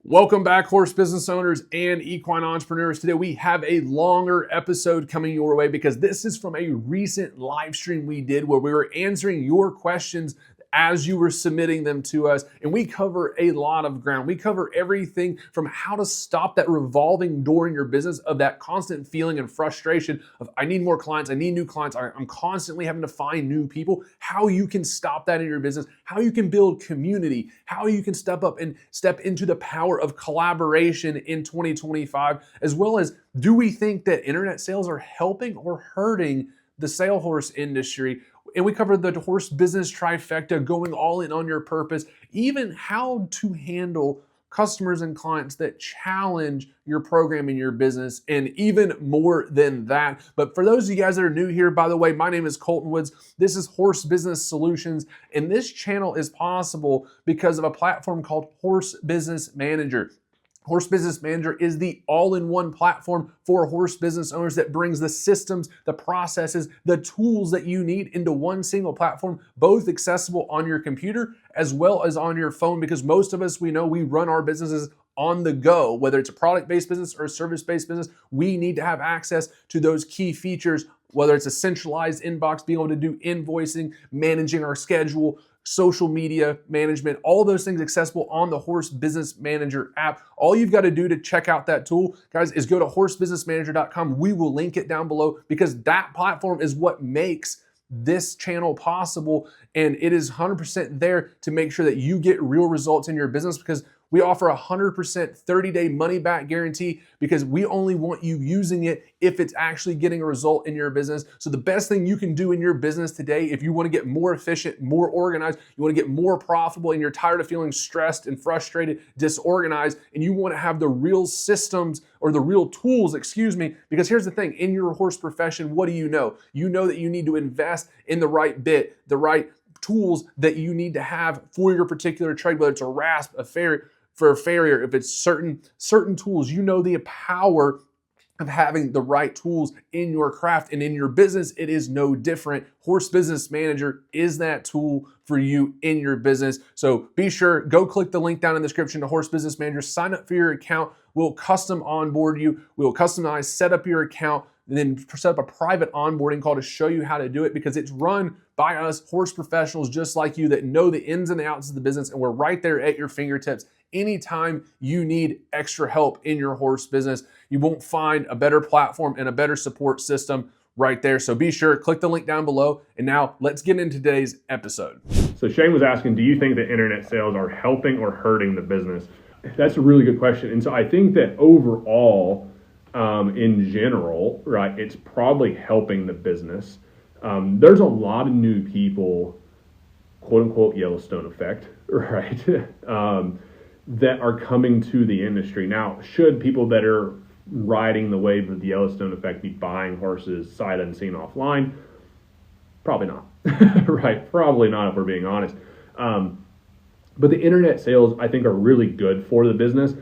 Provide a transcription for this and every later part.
Welcome back, horse business owners and equine entrepreneurs. Today we have a longer episode coming your way because this is from a recent live stream we did where we were answering your questions as you were submitting them to us. And we cover a lot of ground. We cover everything from how to stop that revolving door in your business of that constant feeling and frustration of I need more clients, I need new clients, I'm constantly having to find new people, how you can stop that in your business, how you can build community, how you can step up and step into the power of collaboration in 2025, as well as do we think that internet sales are helping or hurting the sale horse industry? And we covered the horse business trifecta, going all in on your purpose, even how to handle customers and clients that challenge your program in your business, and even more than that. But for those of you guys that are new here, by the way, my name is Colton Woods. This is Horse Business Solutions, and this channel is possible because of a platform called Horse Business Manager. Horse Business Manager is the all-in-one platform for horse business owners that brings the systems, the processes, the tools that you need into one single platform, both accessible on your computer as well as on your phone, because most of us, we know we run our businesses on the go, whether it's a product-based business or a service-based business. We need to have access to those key features, whether it's a centralized inbox, being able to do invoicing, managing our schedule, social media management, all those things accessible on the Horse Business Manager app. All you've got to do to check out that tool, guys, is go to horsebusinessmanager.com. We will link it down below because that platform is what makes this channel possible, and it is 100% there to make sure that you get real results in your business, because we offer a 100% 30-day money-back guarantee, because we only want you using it if it's actually getting a result in your business. So the best thing you can do in your business today, if you want to get more efficient, more organized, you want to get more profitable, and you're tired of feeling stressed and frustrated, disorganized, and you want to have the real systems or the real tools, because here's the thing, in your horse profession, what do you know? You know that you need to invest in the right bit, the right tools that you need to have for your particular trade, whether it's a rasp, a farrier, if it's certain tools. You know the power of having the right tools in your craft, and in your business, it is no different. Horse Business Manager is that tool for you in your business. So be sure, go click the link down in the description to Horse Business Manager, sign up for your account. We'll custom onboard you. We'll customize, set up your account, and then set up a private onboarding call to show you how to do it, because it's run by us horse professionals just like you that know the ins and the outs of the business, and we're right there at your fingertips anytime you need extra help in your horse business. You won't find a better platform and a better support system right there. So be sure, click the link down below. And now let's get into today's episode. So Shane was asking, do you think that internet sales are helping or hurting the business? That's a really good question. And so I think that overall, in general, right, it's probably helping the business. There's a lot of new people, quote unquote, Yellowstone effect, right, that are coming to the industry. Now, should people that are riding the wave of the Yellowstone effect be buying horses sight unseen offline? Probably not, right? Probably not, if we're being honest. But the internet sales, I think, are really good for the business,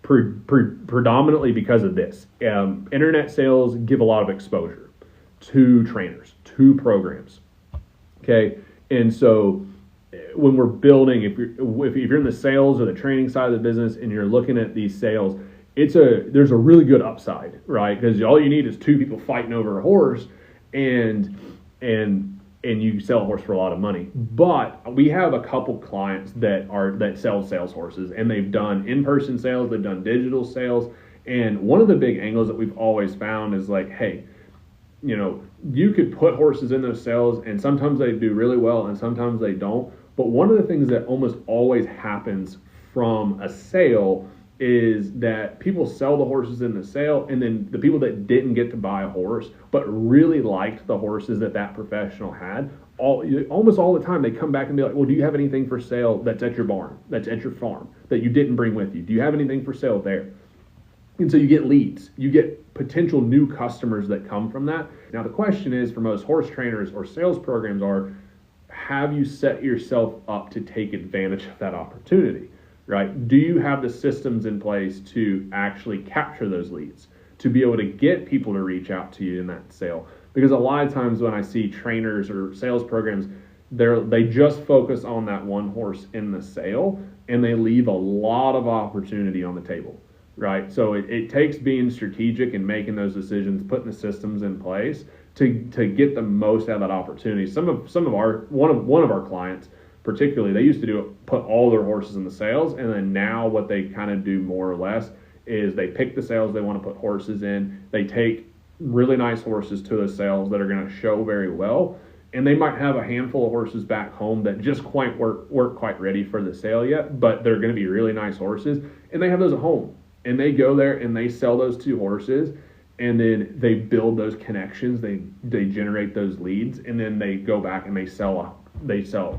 predominantly because of this. Internet sales give a lot of exposure to trainers, to programs, okay? And so when we're building, if you're in the sales or the training side of the business and you're looking at these sales, there's a really good upside, right? Because all you need is two people fighting over a horse, and you sell a horse for a lot of money. But we have a couple clients that sell sales horses, and they've done in-person sales, they've done digital sales, and one of the big angles that we've always found is like, hey, you could put horses in those sales, and sometimes they do really well and sometimes they don't. But one of the things that almost always happens from a sale is that people sell the horses in the sale, and then the people that didn't get to buy a horse but really liked the horses that professional had, almost all the time they come back and be like, well, do you have anything for sale that's at your barn, that's at your farm, that you didn't bring with you? Do you have anything for sale there? And so you get leads, you get potential new customers that come from that. Now the question is, for most horse trainers or sales programs, have you set yourself up to take advantage of that opportunity, right? Do you have the systems in place to actually capture those leads, to be able to get people to reach out to you in that sale? Because a lot of times when I see trainers or sales programs, they just focus on that one horse in the sale, and they leave a lot of opportunity on the table, right? So it takes being strategic and making those decisions, putting the systems in place to get the most out of that opportunity. One of our clients, particularly, they used to put all their horses in the sales, and then now what they kind of do more or less is they pick the sales they want to put horses in. They take really nice horses to the sales that are going to show very well, and they might have a handful of horses back home that just weren't quite ready for the sale yet, but they're going to be really nice horses, and they have those at home, and they go there and they sell those 2 horses, and then they build those connections, they generate those leads, and then they go back and they sell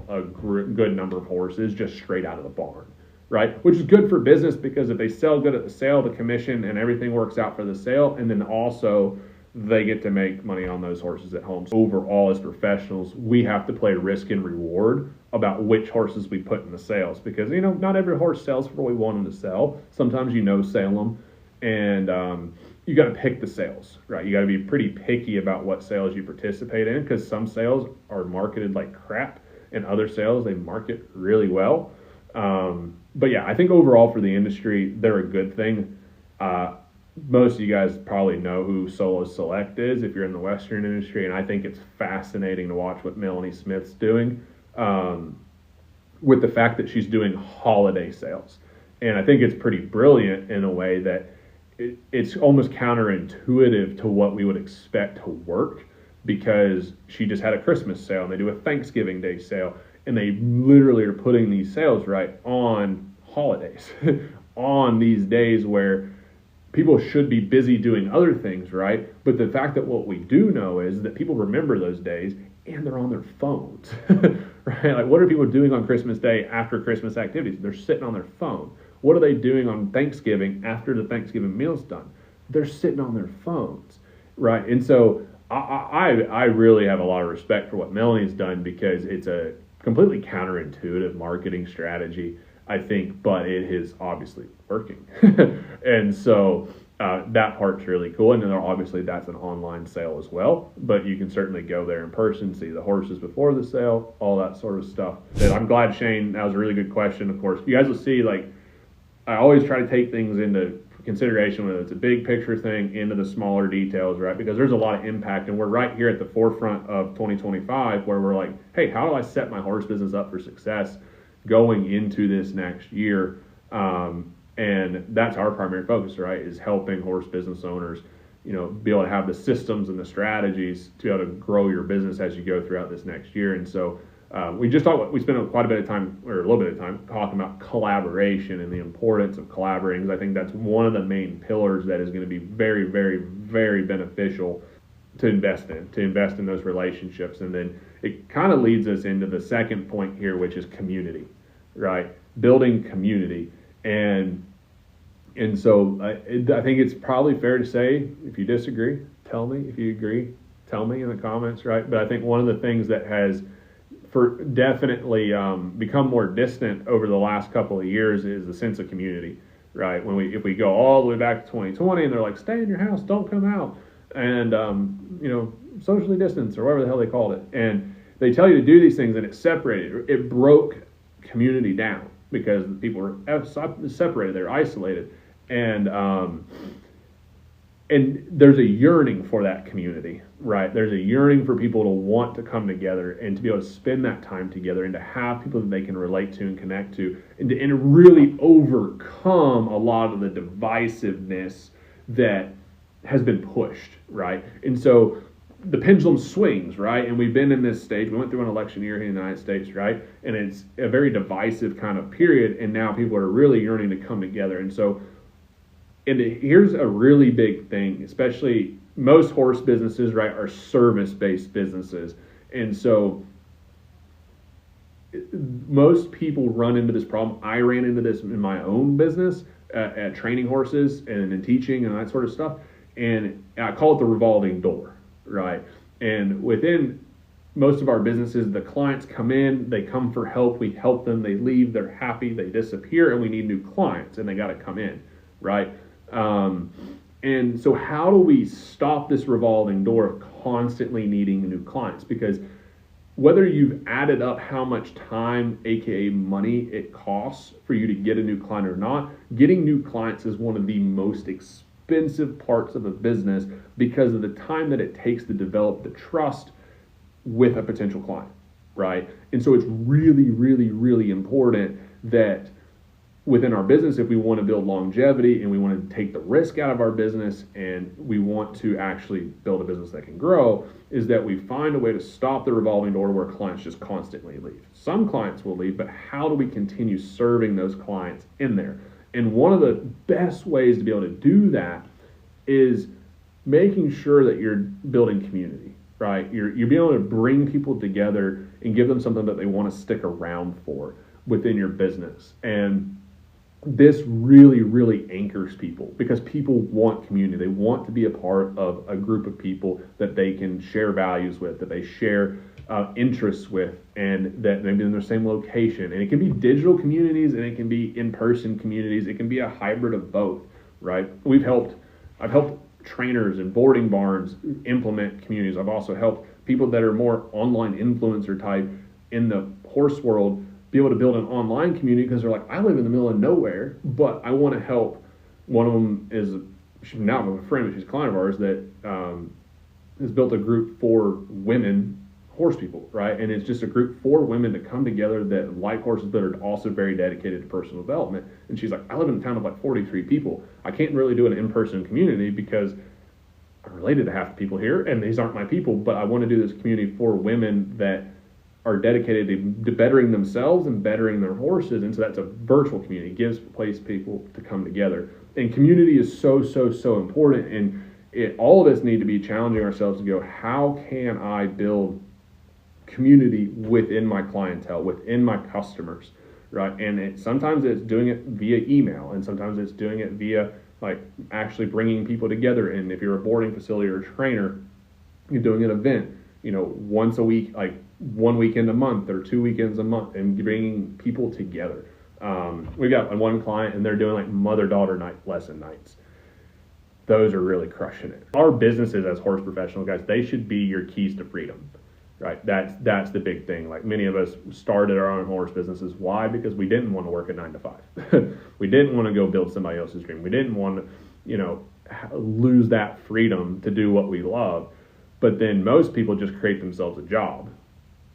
a good number of horses just straight out of the barn, right? Which is good for business, because if they sell good at the sale, the commission and everything works out for the sale, and then also they get to make money on those horses at home. So overall, as professionals, we have to play risk and reward about which horses we put in the sales, because not every horse sells for what we want them to sell. Sometimes sell them, and you got to pick the sales, right? You got to be pretty picky about what sales you participate in, because some sales are marketed like crap, and other sales they market really well. But yeah, I think overall for the industry, they're a good thing. Most of you guys probably know who Solo Select is if you're in the Western industry, and I think it's fascinating to watch what Melanie Smith's doing with the fact that she's doing holiday sales. And I think it's pretty brilliant in a way that it's almost counterintuitive to what we would expect to work, because she just had a Christmas sale and they do a Thanksgiving Day sale, and they literally are putting these sales right on holidays, on these days where people should be busy doing other things, right? But the fact that what we do know is that people remember those days and they're on their phones, right? Like, what are people doing on Christmas Day after Christmas activities? They're sitting on their phone. What are they doing on Thanksgiving after the Thanksgiving meal's done? They're sitting on their phones, right? And so I really have a lot of respect for what Melanie's done, because it's a completely counterintuitive marketing strategy, I think, but it is obviously working. And so that part's really cool. And then obviously that's an online sale as well, but you can certainly go there in person, see the horses before the sale, all that sort of stuff. And I'm glad, Shane, that was a really good question. Of course, you guys will see, like, I always try to take things into consideration, whether it's a big picture thing, into the smaller details, right? Because there's a lot of impact, and we're right here at the forefront of 2025 where we're like, hey, how do I set my horse business up for success going into this next year? And that's our primary focus, right? Is helping horse business owners, be able to have the systems and the strategies to be able to grow your business as you go throughout this next year. And so we spent quite a bit of time, or a little bit of time, talking about collaboration and the importance of collaborating, because I think that's one of the main pillars that is going to be very, very, very beneficial to invest in those relationships. And then it kind of leads us into the second point here, which is community, right? Building community. And so I think it's probably fair to say, if you disagree, tell me. If you agree, tell me in the comments, right? But I think one of the things that has definitely become more distant over the last couple of years is the sense of community, right? If we go all the way back to 2020 and they're like, stay in your house, don't come out, and socially distance, or whatever the hell they called it, and they tell you to do these things, and it broke community down, because people were separated, they're isolated, and there's a yearning for that community, right? There's a yearning for people to want to come together and to be able to spend that time together, and to have people that they can relate to and connect to, and to really overcome a lot of the divisiveness that has been pushed, right? And so the pendulum swings, right? And we've been in this stage. We went through an election year here in the United States, right? And it's a very divisive kind of period, and now people are really yearning to come together. And so, here's a really big thing, especially most horse businesses, right, are service-based businesses. And so most people run into this problem. I ran into this in my own business at training horses and in teaching and that sort of stuff. And I call it the revolving door, right? And within most of our businesses, the clients come in, they come for help, we help them, they leave, they're happy, they disappear, and we need new clients, and they got to come in, right? And so how do we stop this revolving door of constantly needing new clients? Because whether you've added up how much time, aka money, it costs for you to get a new client or not, getting new clients is one of the most expensive parts of a business because of the time that it takes to develop the trust with a potential client, right? And so it's really, really, really important that within our business, if we want to build longevity and we want to take the risk out of our business and we want to actually build a business that can grow, is that we find a way to stop the revolving door where clients just constantly leave. Some clients will leave, but how do we continue serving those clients in there? And one of the best ways to be able to do that is making sure that you're building community, right? You're being able to bring people together and give them something that they want to stick around for within your business. And this really, really anchors people because people want community. They want to be a part of a group of people that they can share values with, that they share interests with, and that maybe in the same location. And it can be digital communities and it can be in-person communities. It can be a hybrid of both, right? I've helped trainers and boarding barns implement communities. I've also helped people that are more online influencer type in the horse world be able to build an online community because they're like, I live in the middle of nowhere, but I want to help. One of them is, she's not a friend, but she's a client of ours that has built a group for women horse people, right? And it's just a group for women to come together that like horses, but are also very dedicated to personal development. And she's like, I live in a town of like 43 people. I can't really do an in-person community because I'm related to half the people here, and these aren't my people, but I want to do this community for women that are dedicated to bettering themselves and bettering their horses. And so that's a virtual community. It gives place people to come together. And community is so, so, so important. And all of us need to be challenging ourselves to go, how can I build community within my clientele, within my customers, right? And sometimes it's doing it via email, and sometimes it's doing it via like actually bringing people together. And if you're a boarding facility or a trainer, you're doing an event, once a week, like 1 weekend a month or 2 weekends a month, and bringing people together. We got one client and they're doing like mother-daughter lesson nights. Those are really crushing it. Our businesses as horse professional guys, they should be your keys to freedom, right? That's the big thing. Like many of us started our own horse businesses. Why? Because we didn't want to work at 9 to 5. We didn't want to go build somebody else's dream. We didn't want to, lose that freedom to do what we love. But then most people just create themselves a job,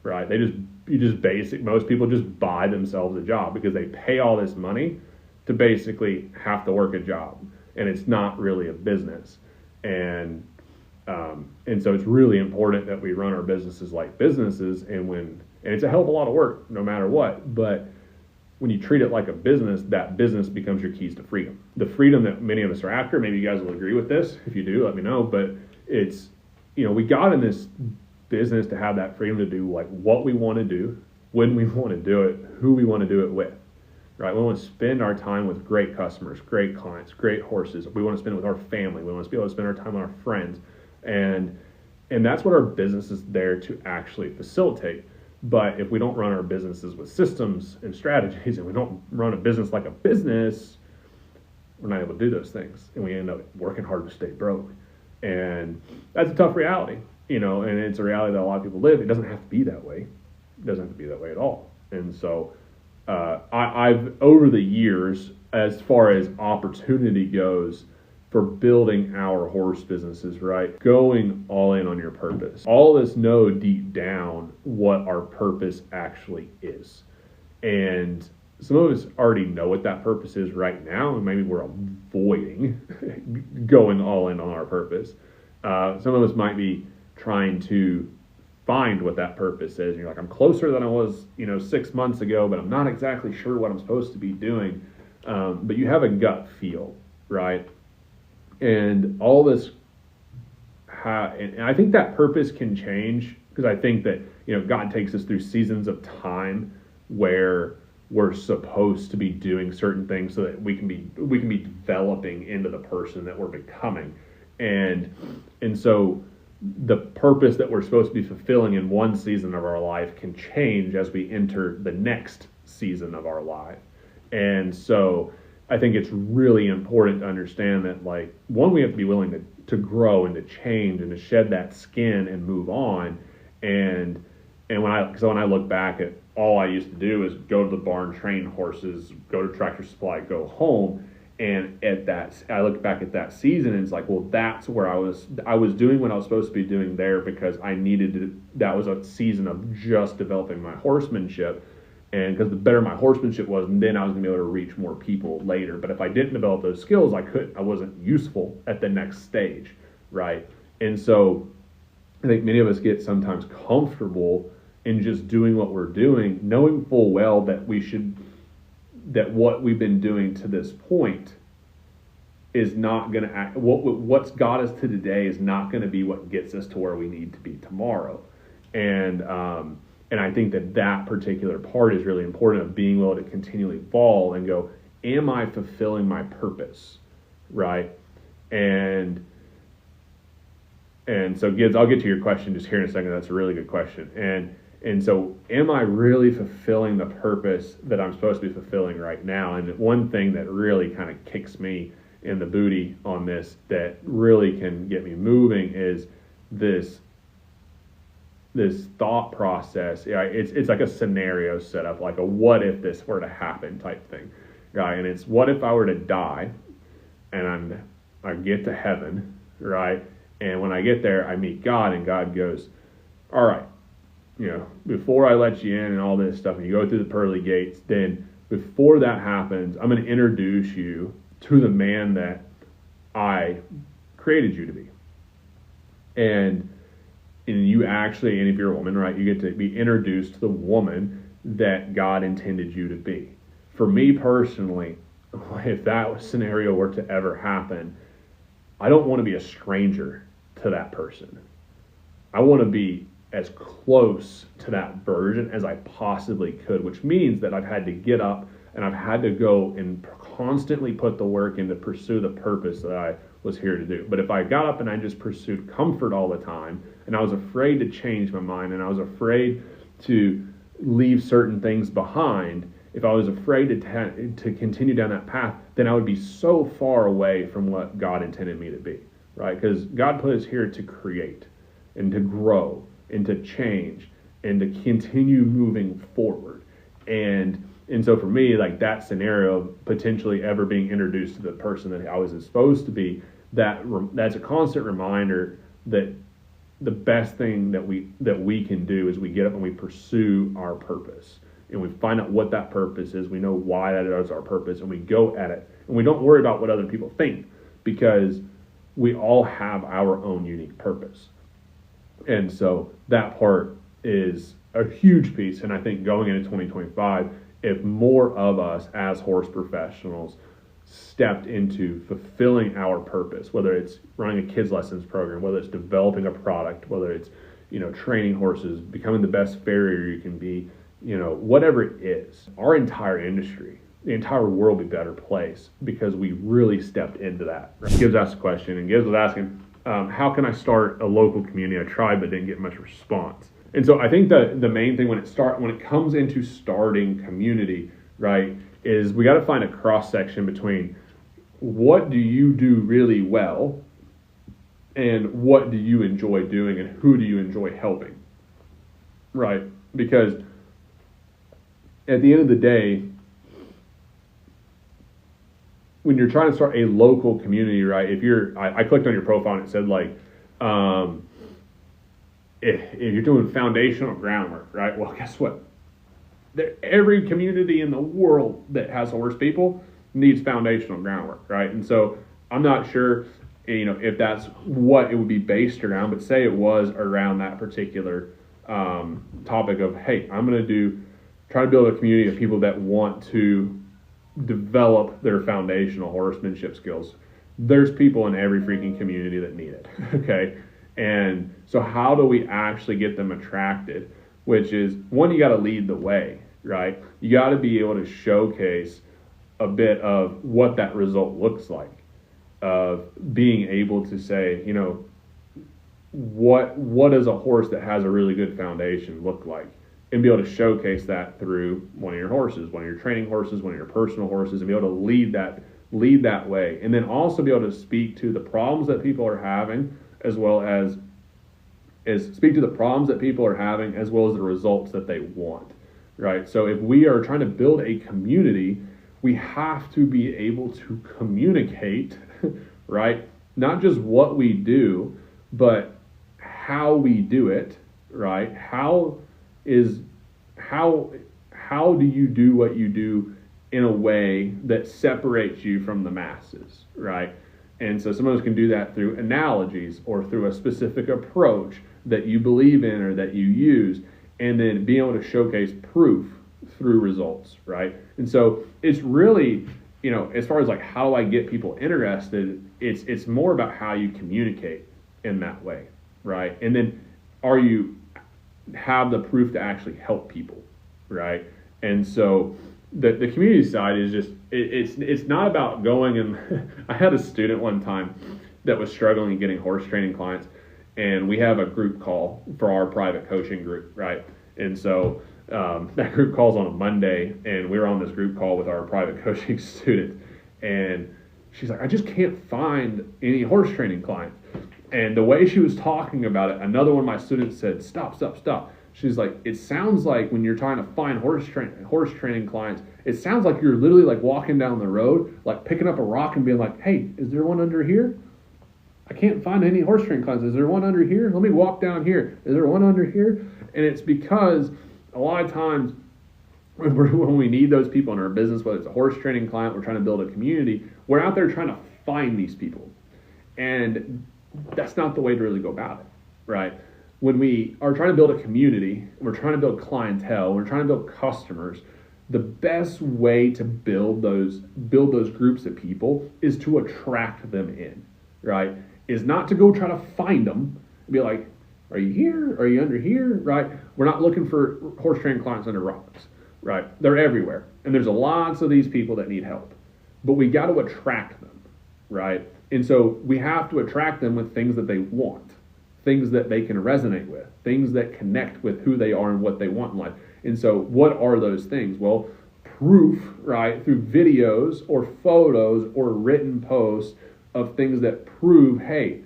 right? Most people just buy themselves a job because they pay all this money to basically have to work a job, and it's not really a business. And so it's really important that we run our businesses like businesses, and it's a hell of a lot of work no matter what, but when you treat it like a business, that business becomes your keys to freedom. The freedom that many of us are after, maybe you guys will agree with this. If you do, let me know, but it's, we got in this business to have that freedom to do like what we want to do, when we want to do it, who we want to do it with, right? We want to spend our time with great customers, great clients, great horses. We want to spend it with our family. We want to be able to spend our time with our friends. And that's what our business is there to actually facilitate. But if we don't run our businesses with systems and strategies, and we don't run a business like a business, we're not able to do those things. And we end up working hard to stay broke. And that's a tough reality, and it's a reality that a lot of people live. It doesn't have to be that way. It doesn't have to be that way at all. And so I've, over the years, as far as opportunity goes for building our horse businesses, right, going all in on your purpose. All of us know deep down what our purpose actually is. And some of us already know what that purpose is right now, and maybe we're avoiding going all in on our purpose. Some of us might be trying to find what that purpose is. You're like, I'm closer than I was, 6 months ago, but I'm not exactly sure what I'm supposed to be doing. But you have a gut feel, right? And all this, and I think that purpose can change, because I think that, God takes us through seasons of time where we're supposed to be doing certain things so that we can be developing into the person that we're becoming. And so the purpose that we're supposed to be fulfilling in one season of our life can change as we enter the next season of our life. And so I think it's really important to understand that, like, one, we have to be willing to grow and to change and to shed that skin and move on. And And when I look back at all I used to do is go to the barn, train horses, go to Tractor Supply, go home. And I look back at that season and it's like, well, that's where I was doing what I was supposed to be doing there because I needed to, that was a season of just developing my horsemanship. And because the better my horsemanship was, then I was gonna be able to reach more people later. But if I didn't develop those skills, I wasn't useful at the next stage, right? And so I think many of us get sometimes comfortable in just doing what we're doing, knowing full well that what we've been doing to this point is not going to act, what's got us to today is not going to be what gets us to where we need to be tomorrow. And I think that particular part is really important of being able to continually evolve and go, am I fulfilling my purpose, right? And so Gibbs, I'll get to your question just here in a second. That's a really good question. And so am I really fulfilling the purpose that I'm supposed to be fulfilling right now? And one thing that really kind of kicks me in the booty on this that really can get me moving is this thought process. Yeah, it's like a scenario set up, like a what if this were to happen type thing. Right? And it's what if I were to die and I get to heaven, right? And when I get there, I meet God and God goes, all right, before I let you in and all this stuff, and you go through the pearly gates, then before that happens, I'm going to introduce you to the man that I created you to be. And you actually, and if you're a woman, right, you get to be introduced to the woman that God intended you to be. For me personally, if that scenario were to ever happen, I don't want to be a stranger to that person. I want to be as close to that version as I possibly could, which means that I've had to get up and I've had to go and constantly put the work in to pursue the purpose that I was here to do. But if I got up and I just pursued comfort all the time, and I was afraid to change my mind, and I was afraid to leave certain things behind, if I was afraid to continue down that path, then I would be so far away from what God intended me to be, right? Because God put us here to create and to grow and to change and to continue moving forward. And so for me, like that scenario of potentially ever being introduced to the person that I was supposed to be, that's a constant reminder that the best thing that we can do is we get up and we pursue our purpose. And we find out what that purpose is. We know why that is our purpose, and we go at it. And we don't worry about what other people think, because we all have our own unique purpose. And so that part is a huge piece. And I think going into 2025, if more of us as horse professionals stepped into fulfilling our purpose, whether it's running a kids lessons program, whether it's developing a product, whether it's, training horses, becoming the best farrier you can be, whatever it is, our entire industry, the entire world will be a better place because we really stepped into that. Gibbs asked a question, and Gibbs was asking, how can I start a local community? I tried but didn't get much response. And so I think the main thing when it comes into starting community, right, is we got to find a cross section between what do you do really well and what do you enjoy doing and who do you enjoy helping, right? Because at the end of the day, when you're trying to start a local community, right? I clicked on your profile and it said like, if you're doing foundational groundwork, right? Well, guess what? Every community in the world that has horse people needs foundational groundwork, right? And so I'm not sure, if that's what it would be based around, but say it was around that particular topic of, hey, I'm going to try to build a community of people that want to develop their foundational horsemanship skills. There's people in every freaking community that need it, okay? And so how do we actually get them attracted? Which is, one, you got to lead the way, right? You got to be able to showcase a bit of what that result looks like, of being able to say, what does a horse that has a really good foundation look like? And be able to showcase that through one of your horses, one of your training horses, one of your personal horses, and be able to lead that way. And then also be able to speak to the problems that people are having, as well as is speak to the problems that people are having as well as the results that they want, right? So if we are trying to build a community, we have to be able to communicate, right? Not just what we do, but how we do it, right? How do you do what you do in a way that separates you from the masses, right? And so some of us can do that through analogies or through a specific approach that you believe in or that you use, and then being able to showcase proof through results, right? And so it's really, as far as like how do I get people interested, it's more about how you communicate in that way, right? And then are you have the proof to actually help people, right? And so the community side is just it's not about going and I had a student one time that was struggling getting horse training clients, and we have a group call for our private coaching group, right? And so that group calls on a Monday, and we were on this group call with our private coaching student, and she's like, I just can't find any horse training clients. And the way she was talking about it, another one of my students said, stop. She's like, it sounds like when you're trying to find horse training clients, it sounds like you're literally like walking down the road, like picking up a rock and being like, hey, is there one under here? I can't find any horse training clients. Is there one under here? Let me walk down here. Is there one under here? And it's because a lot of times when we need those people in our business, whether it's a horse training client, we're trying to build a community, we're out there trying to find these people. And that's not the way to really go about it, right? When we are trying to build a community, we're trying to build clientele, we're trying to build customers, the best way to build those groups of people is to attract them in, right? Is not to go try to find them and be like, are you here? Are you under here? Right? We're not looking for horse training clients under rocks, right? They're everywhere. And there's lots of these people that need help, but we got to attract them, right? And so we have to attract them with things that they want, things that they can resonate with, things that connect with who they are and what they want in life. And so what are those things? Well, proof, right, through videos or photos or written posts of things that prove, hey,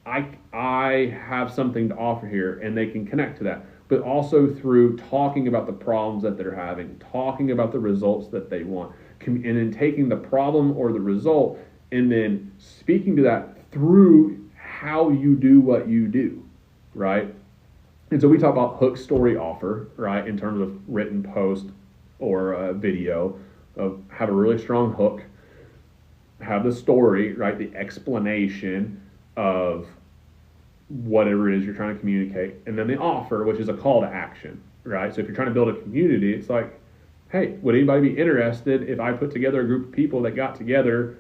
I have something to offer here, and they can connect to that. But also through talking about the problems that they're having, talking about the results that they want, and then taking the problem or the result and then speaking to that through how you do what you do, right? And so we talk about hook, story, offer, right, in terms of written post or a video, of have a really strong hook, have the story, right, the explanation of whatever it is you're trying to communicate, and then the offer, which is a call to action, right? So if you're trying to build a community, it's like, hey, would anybody be interested if I put together a group of people that got together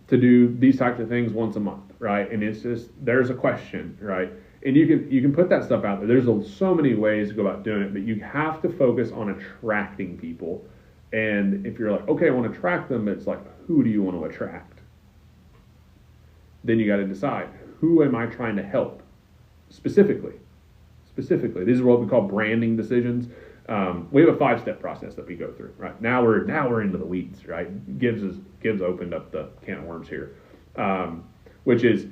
to do these types of things once a month, right? And it's just, there's a question, right? And you can put that stuff out there. There's so many ways to go about doing it, but you have to focus on attracting people. And if you're like, okay, I want to attract them, it's like, who do you want to attract? Then you got to decide, who am I trying to help specifically? This is what we call branding decisions. We have a 5-step process that we go through, right? Now we're into the weeds, right? Gibbs opened up the can of worms here, which is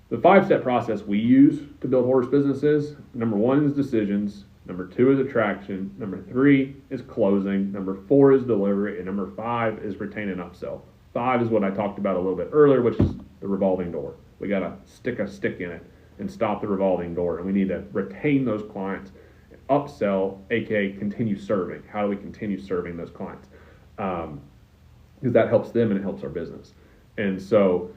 the 5-step process we use to build horse businesses. Number 1 is decisions. Number 2 is attraction. Number 3 is closing. Number 4 is delivery. And number 5 is retain and upsell. 5 is what I talked about a little bit earlier, which is the revolving door. We got to stick a stick in it and stop the revolving door. And we need to retain those clients, upsell, aka continue serving. How do we continue serving those clients? Because that helps them and it helps our business. And so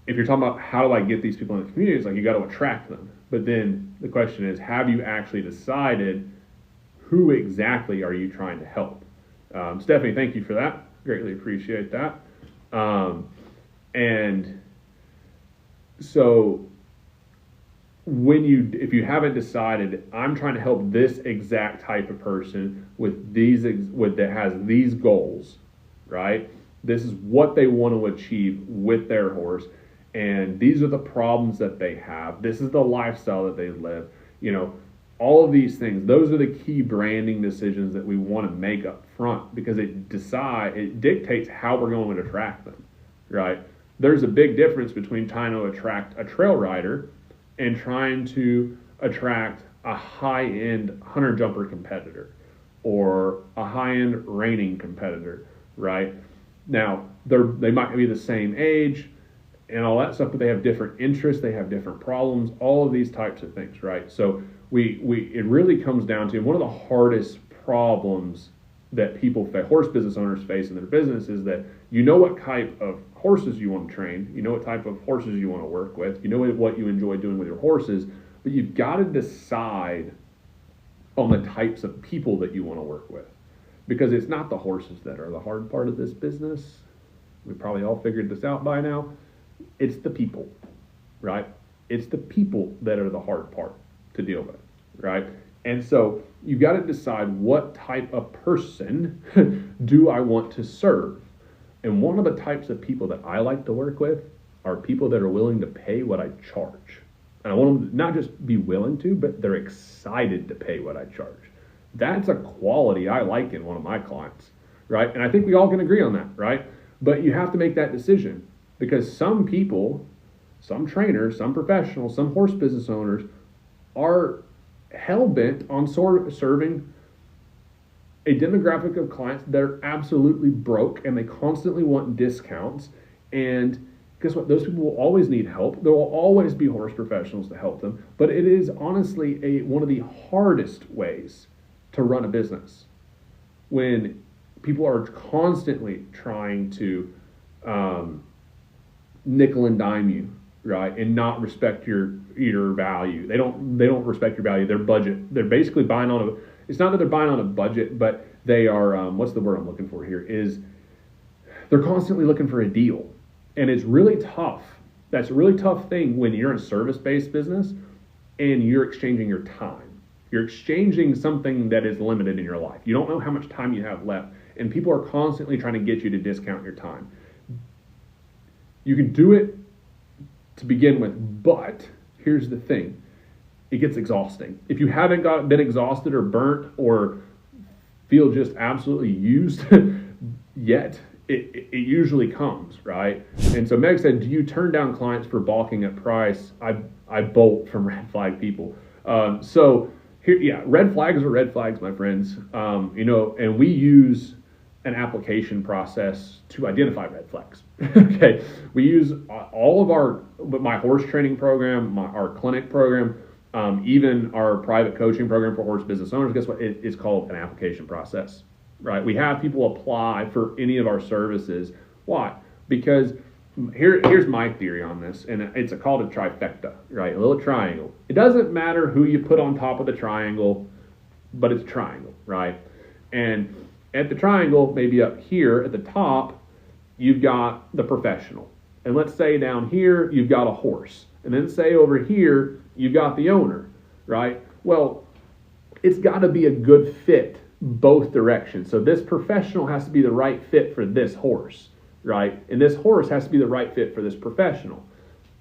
if you're talking about how do I get these people in the community, it's like you got to attract them. But then the question is, have you actually decided who exactly are you trying to help? Stephanie, thank you for that. Greatly appreciate that. And so if you haven't decided, I'm trying to help this exact type of person with that has these goals, right? This is what they want to achieve with their horse, and these are the problems that they have. This is the lifestyle that they live. All of these things. Those are the key branding decisions that we want to make up front, because it dictates how we're going to attract them, right? There's a big difference between trying to attract a trail rider and trying to attract a high-end hunter jumper competitor or a high-end reining competitor, right? Now, they might be the same age and all that stuff, but they have different interests, they have different problems, all of these types of things, right? So it really comes down to one of the hardest problems that horse business owners face in their business is that you know what type of horses you want to train, you know what type of horses you want to work with, you know what you enjoy doing with your horses, but you've got to decide on the types of people that you want to work with. Because it's not the horses that are the hard part of this business. We probably all figured this out by now. It's the people, right? It's the people that are the hard part to deal with, right? And so you got to decide what type of person do I want to serve. And one of the types of people that I like to work with are people that are willing to pay what I charge. And I want them to not just be willing to, but they're excited to pay what I charge. That's a quality I like in one of my clients, right? And I think we all can agree on that, right? But you have to make that decision because some people, some trainers, some professionals, some horse business owners are hell-bent on serving a demographic of clients that are absolutely broke and they constantly want discounts. And guess what? Those people will always need help. There will always be horse professionals to help them. But it is honestly one of the hardest ways to run a business when people are constantly trying to nickel and dime you, right, and not respect your value. They don't respect your value, their budget. They're basically buying on it's not that they're buying on a budget, but they are what's the word I'm looking for here is they're constantly looking for a deal. And it's really tough. That's a really tough thing when you're in a service-based business and you're exchanging your time. You're exchanging something that is limited in your life. You don't know how much time you have left, and people are constantly trying to get you to discount your time. You can do it to begin with, but here's the thing. It gets exhausting. If you haven't been exhausted or burnt or feel just absolutely used yet, it usually comes, right? And so Meg said, do you turn down clients for balking at price? I bolt from red flag people. So here, yeah, red flags are red flags, my friends. And we use an application process to identify red flags. Okay, we use all of my horse training program, our clinic program, even our private coaching program for horse business owners. Guess what? It's called an application process. Right, we have people apply for any of our services. Why? Because here's my theory on this, and it's called a trifecta, right? A little triangle. It doesn't matter who you put on top of the triangle, but it's a triangle, right? And at the triangle, maybe up here at the top, you've got the professional. And let's say down here, you've got a horse. And then say over here, you've got the owner, right? Well, it's got to be a good fit both directions. So this professional has to be the right fit for this horse, right? And this horse has to be the right fit for this professional.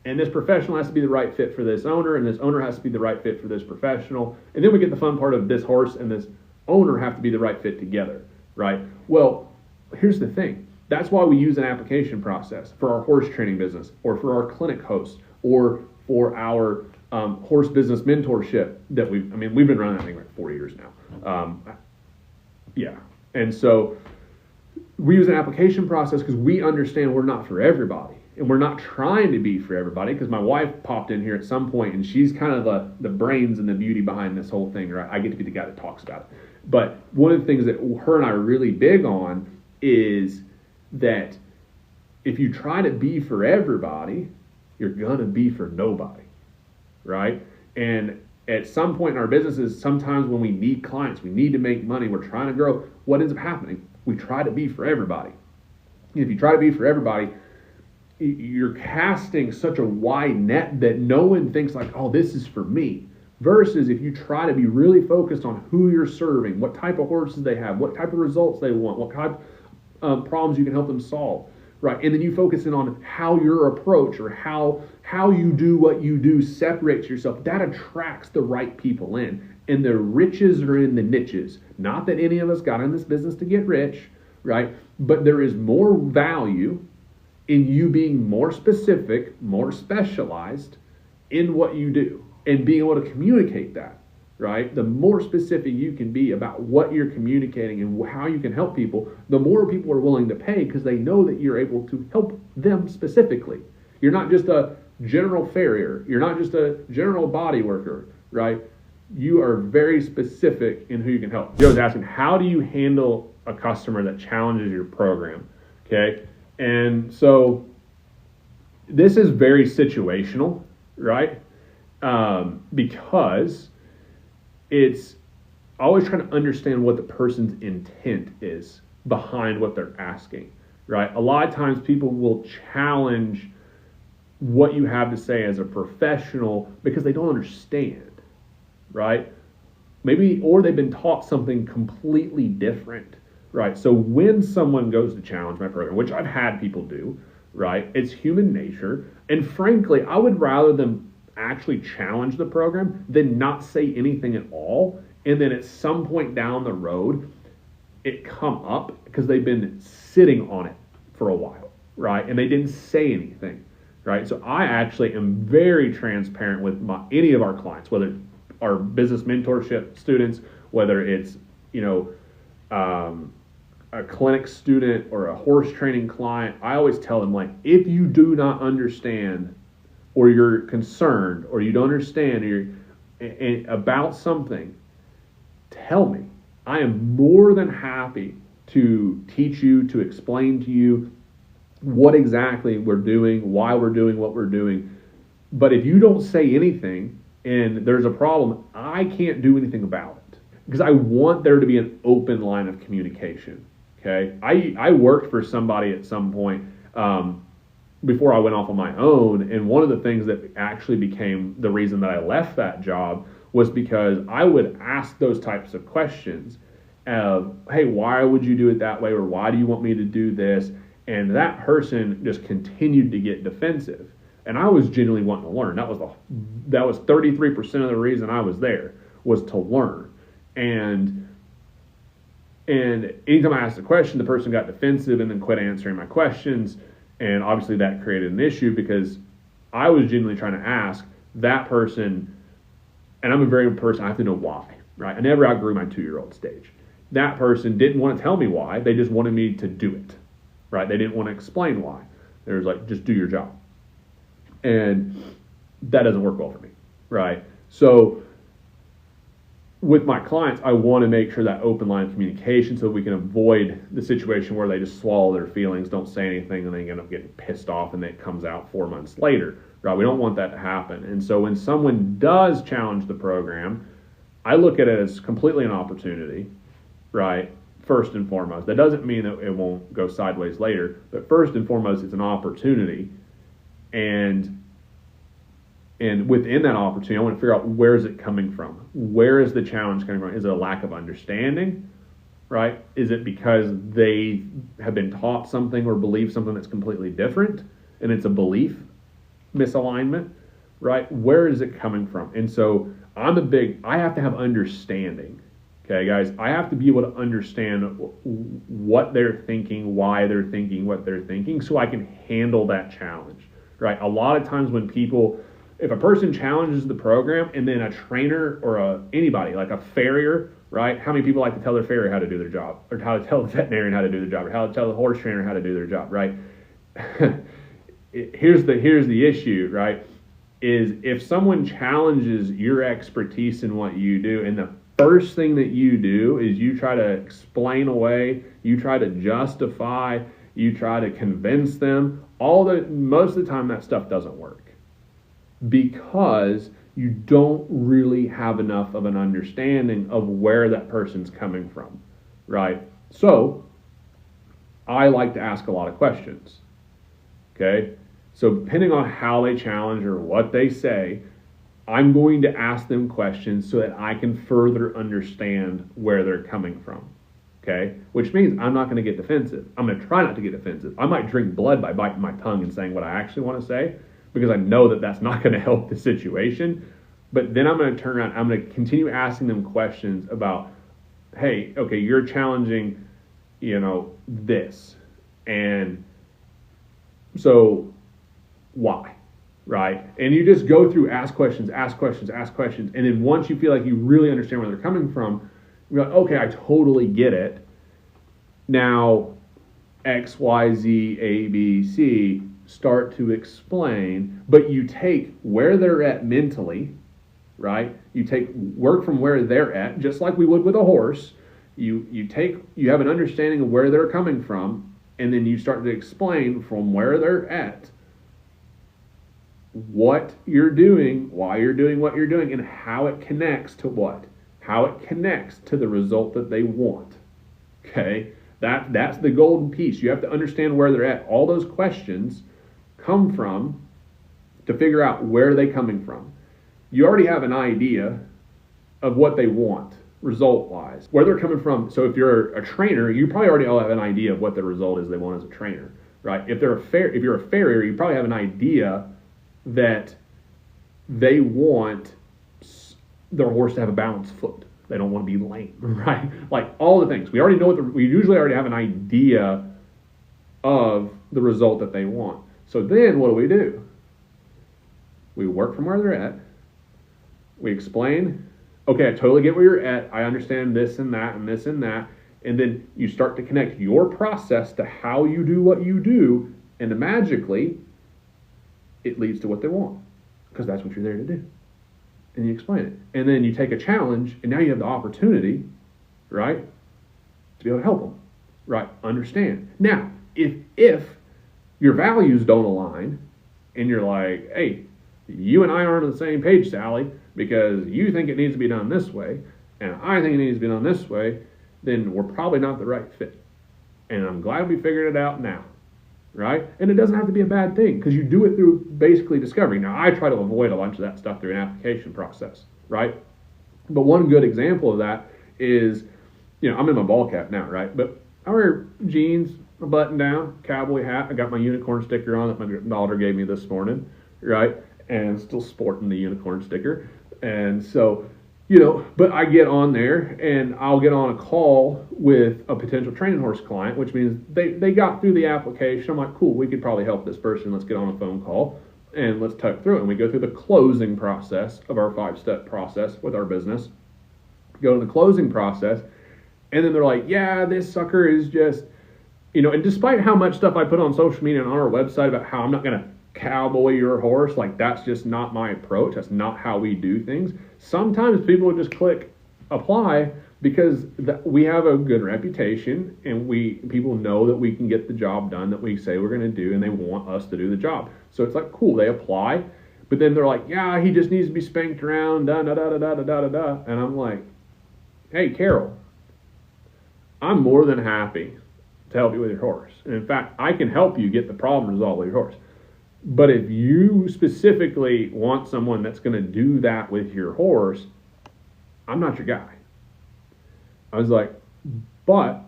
And this professional has to be the right fit for this owner, and this owner has to be the right fit for this professional. And then we get the fun part of this horse and this owner have to be the right fit together, right? Well, here's the thing. That's why we use an application process for our horse training business or for our clinic hosts or for our horse business mentorship that we've been running that thing like 4 years now. Yeah. And so we use an application process because we understand we're not for everybody. And we're not trying to be for everybody because my wife popped in here at some point and she's kind of the brains and the beauty behind this whole thing, right? I get to be the guy that talks about it. But one of the things that her and I are really big on is that if you try to be for everybody, you're going to be for nobody, right? And at some point in our businesses, sometimes when we need clients, we need to make money, we're trying to grow, what ends up happening? We try to be for everybody. And if you try to be for everybody, you're casting such a wide net that no one thinks like, oh, this is for me. Versus if you try to be really focused on who you're serving, what type of horses they have, what type of results they want, what type of problems you can help them solve, right? And then you focus in on how your approach or how you do what you do separates yourself. That attracts the right people in. And the riches are in the niches. Not that any of us got in this business to get rich, right? But there is more value in you being more specific, more specialized in what you do. and being able to communicate that, right? The more specific you can be about what you're communicating and how you can help people, the more people are willing to pay because they know that you're able to help them specifically. You're not just a general farrier. You're not just a general body worker, right? You are very specific in who you can help. Joe's asking, how do you handle a customer that challenges your program? Okay. And so this is very situational, right? Because it's always trying to understand what the person's intent is behind what they're asking, right? A lot of times people will challenge what you have to say as a professional because they don't understand, right? Maybe, or they've been taught something completely different, right? So when someone goes to challenge my program, which I've had people do, right? It's human nature. And frankly, I would rather them actually challenge the program than not say anything at all. And then at some point down the road, it come up because they've been sitting on it for a while, right? And they didn't say anything, right? So I actually am very transparent with any of our clients, whether our business mentorship students, whether it's, a clinic student or a horse training client. I always tell them, like, if you do not understand or you're concerned or you don't understand or you're about something, tell me. I am more than happy to teach you, to explain to you what exactly we're doing, why we're doing what we're doing. But if you don't say anything and there's a problem, I can't do anything about it because I want there to be an open line of communication. Okay, I worked for somebody at some point before I went off on my own, and one of the things that actually became the reason that I left that job was because I would ask those types of questions of, hey, why would you do it that way, or why do you want me to do this? And that person just continued to get defensive, and I was genuinely wanting to learn. That was 33% of the reason I was there, was to learn. And anytime I asked a question, the person got defensive and then quit answering my questions. And obviously that created an issue because I was genuinely trying to ask that person, and I'm a very person, I have to know why, right? I never outgrew my 2-year-old stage. That person didn't want to tell me why. They just wanted me to do it, right? They didn't want to explain why. They was like, just do your job. And that doesn't work well for me, right? So with my clients, I want to make sure that open line of communication so we can avoid the situation where they just swallow their feelings, don't say anything, and they end up getting pissed off and it comes out 4 months later, right? We don't want that to happen. And so when someone does challenge the program, I look at it as completely an opportunity, right? First and foremost. That doesn't mean that it won't go sideways later, but first and foremost, it's an opportunity. And within that opportunity, I want to figure out, where is it coming from? Where is the challenge coming from? Is it a lack of understanding, right? Is it because they have been taught something or believe something that's completely different and it's a belief misalignment, right? Where is it coming from? And so I have to have understanding, okay, guys? I have to be able to understand what they're thinking, why they're thinking what they're thinking, so I can handle that challenge, right? A lot of times when if a person challenges the program and then a trainer or anybody, like a farrier, right? How many people like to tell their farrier how to do their job, or how to tell the veterinarian how to do their job, or how to tell the horse trainer how to do their job, right? Here's the issue, right? Is if someone challenges your expertise in what you do, and the first thing that you do is you try to explain away, you try to justify, you try to convince them, most of the time that stuff doesn't work. Because you don't really have enough of an understanding of where that person's coming from, right? So I like to ask a lot of questions, okay? So depending on how they challenge or what they say, I'm going to ask them questions so that I can further understand where they're coming from, okay? Which means I'm not going to get defensive. I'm going to try not to get defensive. I might drink blood by biting my tongue and saying what I actually want to say, because I know that that's not going to help the situation. But then I'm going to turn around, I'm going to continue asking them questions about, hey, okay, you're challenging, this. And so why? right? And you just go through, ask questions, ask questions, ask questions. And then once you feel like you really understand where they're coming from, you're like, okay, I totally get it. Now, X, Y, Z, A, B, C start to explain, but you take where they're at mentally, right? You take work from where they're at, just like we would with a horse. You have an understanding of where they're coming from, and then you start to explain from where they're at what you're doing, why you're doing what you're doing, and how it connects to what? How it connects to the result that they want. Okay? That's the golden piece. You have to understand where they're at. All those questions come from to figure out where they're coming from. You already have an idea of what they want, result-wise, where they're coming from. So if you're a trainer, you probably already all have an idea of what the result is they want as a trainer, right? If you're a farrier, you probably have an idea that they want their horse to have a balanced foot. They don't want to be lame, right? Like all the things. We already know we usually already have an idea of the result that they want. So then what do? We work from where they're at. We explain, okay, I totally get where you're at. I understand this and that and this and that. And then you start to connect your process to how you do what you do, and then magically it leads to what they want, because that's what you're there to do. And you explain it. And then you take a challenge, and now you have the opportunity, right, to be able to help them, right, understand. Now, if your values don't align, and you're like, hey, you and I aren't on the same page, Sally, because you think it needs to be done this way, and I think it needs to be done this way, then we're probably not the right fit. And I'm glad we figured it out now, right? And it doesn't have to be a bad thing, because you do it through basically discovery. Now, I try to avoid a bunch of that stuff through an application process, right? But one good example of that is, I'm in my ball cap now, right? But I wear jeans, a button down, cowboy hat. I got my unicorn sticker on that my daughter gave me this morning, right? And still sporting the unicorn sticker. And so, but I get on there and I'll get on a call with a potential training horse client, which means they got through the application. I'm like, cool, we could probably help this person. Let's get on a phone call and let's talk through it. And we go through the closing process of our 5-step process with our business. Go to the closing process. And then they're like, yeah, this sucker is just, and despite how much stuff I put on social media and on our website about how I'm not going to cowboy your horse, like that's just not my approach. That's not how we do things. Sometimes people will just click apply because we have a good reputation and people know that we can get the job done that we say we're going to do, and they want us to do the job. So it's like, cool, they apply, but then they're like, yeah, he just needs to be spanked around, da da da da da da da da. And I'm like, hey, Carol, I'm more than happy to help you with your horse. And in fact, I can help you get the problem resolved with your horse. But if you specifically want someone that's going to do that with your horse, I'm not your guy. I was like, but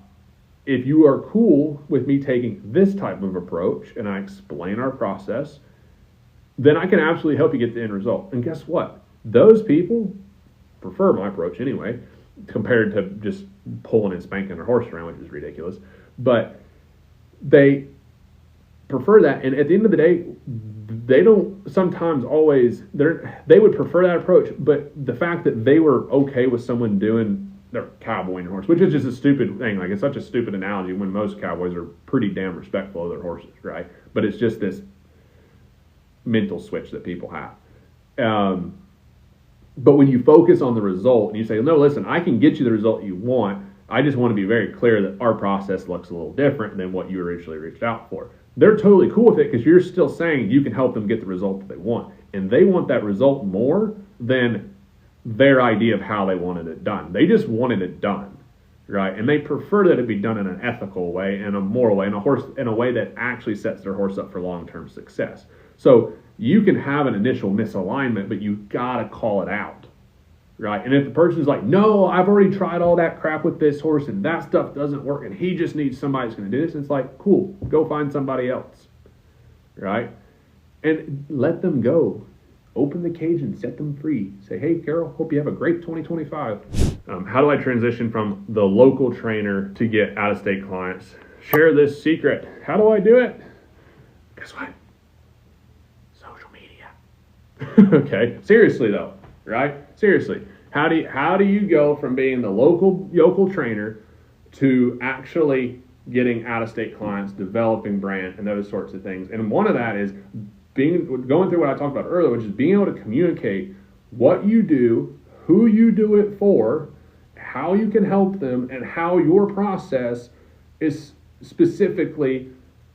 if you are cool with me taking this type of approach and I explain our process, then I can absolutely help you get the end result. And guess what? Those people prefer my approach anyway, compared to just pulling and spanking their horse around, which is ridiculous. But they prefer that, and at the end of the day, they don't sometimes always, they would prefer that approach, but the fact that they were okay with someone doing their cowboying horse, which is just a stupid thing, like it's such a stupid analogy when most cowboys are pretty damn respectful of their horses, right? But it's just this mental switch that people have. But when you focus on the result and you say, no, listen, I can get you the result you want, I just want to be very clear that our process looks a little different than what you originally reached out for. They're totally cool with it because you're still saying you can help them get the result that they want. And they want that result more than their idea of how they wanted it done. They just wanted it done, right? And they prefer that it be done in an ethical way and a moral way, and in a way that actually sets their horse up for long-term success. So you can have an initial misalignment, but you gotta call it out, right? And if the person's like, no, I've already tried all that crap with this horse and that stuff doesn't work and he just needs somebody who's going to do this, and it's like, cool, go find somebody else, right? And let them go. Open the cage and set them free. Say, hey, Carol, hope you have a great 2025. How do I transition from the local trainer to get out-of-state clients? Share this secret. How do I do it? Guess what? Social media. Okay, seriously though, right? Seriously, how do you go from being the local trainer to actually getting out of state clients, developing brand, and those sorts of things? And one of that is going through what I talked about earlier, which is being able to communicate what you do, who you do it for, how you can help them, and how your process is specifically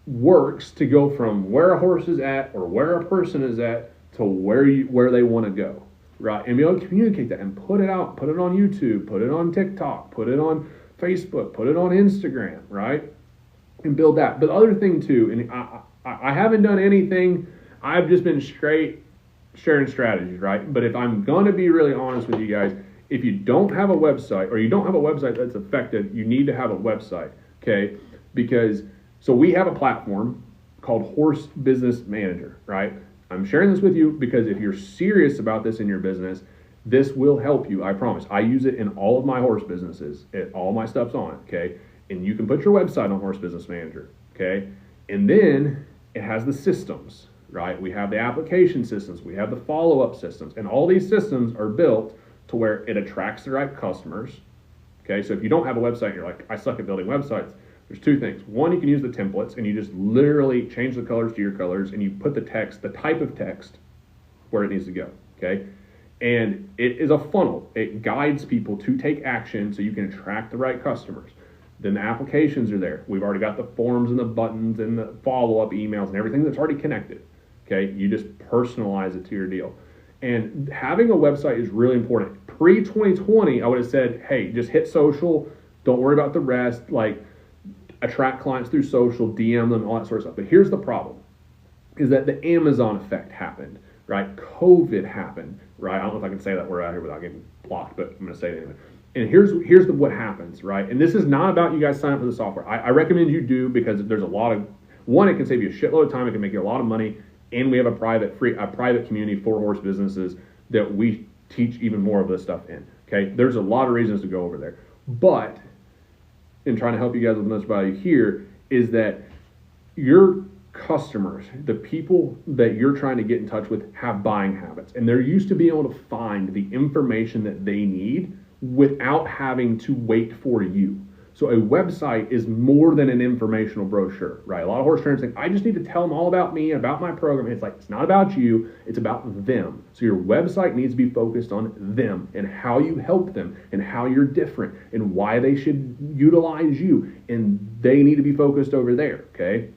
works to go from where a horse is at or where a person is at to where they want to go, right? And be able to communicate that and put it out, put it on YouTube, put it on TikTok, put it on Facebook, put it on Instagram, right? And build that. But the other thing too, and I haven't done anything, I've just been straight sharing strategies, right? But if I'm going to be really honest with you guys, if you don't have a website or you don't have a website that's effective, you need to have a website, okay? Because, so we have a platform called Horse Business Manager, right? I'm sharing this with you because if you're serious about this in your business, this will help you, I promise. I use it in all of my horse businesses. All my stuff's on it, okay? And you can put your website on Horse Business Manager, okay? And then it has the systems, right? We have the application systems, we have the follow-up systems, and all these systems are built to where it attracts the right customers, okay? So if you don't have a website, you're like, I suck at building websites. There's two things. One, you can use the templates and you just literally change the colors to your colors and you put the text, the type of text where it needs to go, okay? And it is a funnel. It guides people to take action so you can attract the right customers. Then the applications are there. We've already got the forms and the buttons and the follow-up emails and everything that's already connected, okay? You just personalize it to your deal. And having a website is really important. Pre-2020, I would have said, hey, just hit social. Don't worry about the rest. Like, attract clients through social, DM them, all that sort of stuff. But here's the problem, is that the Amazon effect happened, right? COVID happened, right? I don't know if I can say that word out here without getting blocked, but I'm going to say it anyway. And here's what happens, right? And this is not about you guys sign up for the software. I recommend you do because there's a lot of, one, it can save you a shitload of time, it can make you a lot of money, and we have a private community for horse businesses that we teach even more of this stuff in, okay? There's a lot of reasons to go over there. But in trying to help you guys with most value here is that your customers, the people that you're trying to get in touch with, have buying habits, and they're used to being able to find the information that they need without having to wait for you. So a website is more than an informational brochure, right? A lot of horse trainers think, I just need to tell them all about me, about my program. It's like, it's not about you, it's about them. So your website needs to be focused on them and how you help them and how you're different and why they should utilize you. And they need to be focused over there, okay?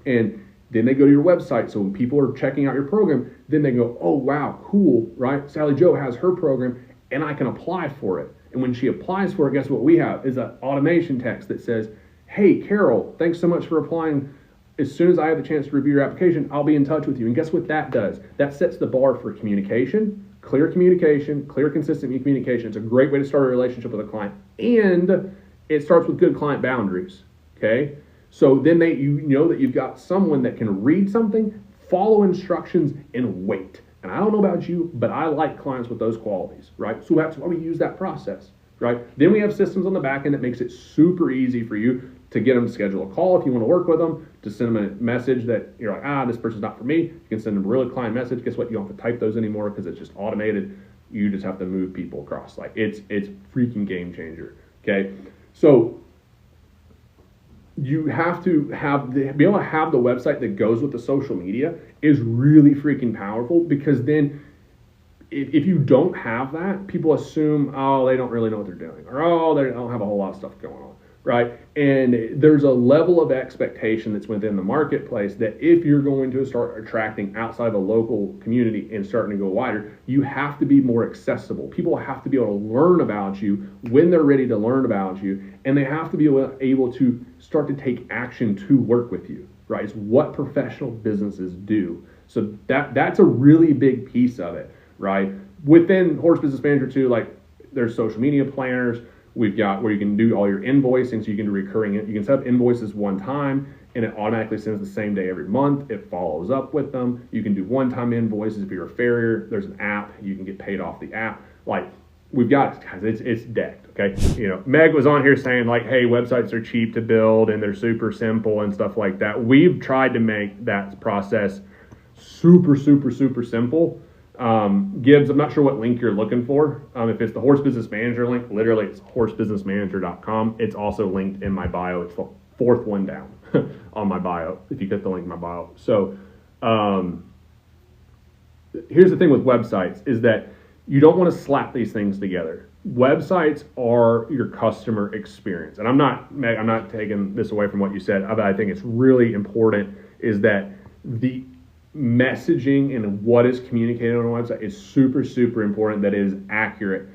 And then they go to your website. So when people are checking out your program, then they go, oh, wow, cool, right? Sally Joe has her program and I can apply for it. And when she applies for it, guess what we have is an automation text that says, hey, Carol, thanks so much for applying. As soon as I have the chance to review your application, I'll be in touch with you. And guess what that does? That sets the bar for communication, clear, consistent communication. It's a great way to start a relationship with a client. And it starts with good client boundaries, okay? So then you know that you've got someone that can read something, follow instructions, and wait. And I don't know about you, but I like clients with those qualities, right? So that's why we use that process, right? Then we have systems on the back end that makes it super easy for you to get them to schedule a call if you want to work with them, to send them a message that you're like, this person's not for me. You can send them a really client message. Guess what? You don't have to type those anymore because it's just automated. You just have to move people across. Like it's freaking game changer, okay? So you have to be able to have the website that goes with the social media is really freaking powerful, because then if you don't have that, people assume, oh, they don't really know what they're doing, or oh, they don't have a whole lot of stuff going on, right? And there's a level of expectation that's within the marketplace that if you're going to start attracting outside of a local community and starting to go wider, you have to be more accessible. People have to be able to learn about you when they're ready to learn about you, and they have to be able to start to take action to work with you, right? It's what professional businesses do. So that's a really big piece of it, right? Within Horse Business Manager too, like there's social media planners. We've got where you can do all your invoicing, so you can do recurring. You can set up invoices one time, and it automatically sends the same day every month. It follows up with them. You can do one-time invoices if you're a farrier. There's an app. You can get paid off the app. Like, we've got it, guys. It's decked, okay? You know, Meg was on here saying, like, hey, websites are cheap to build, and they're super simple and stuff like that. We've tried to make that process super, super, super simple. Gibbs, I'm not sure what link you're looking for. If it's the Horse Business Manager link, literally it's horsebusinessmanager.com. It's also linked in my bio. It's the fourth one down on my bio, if you click the link in my bio. So here's the thing with websites is that you don't want to slap these things together. Websites are your customer experience. And I'm not taking this away from what you said, but I think it's really important is that the messaging and what is communicated on a website is super, super important, that it is accurate.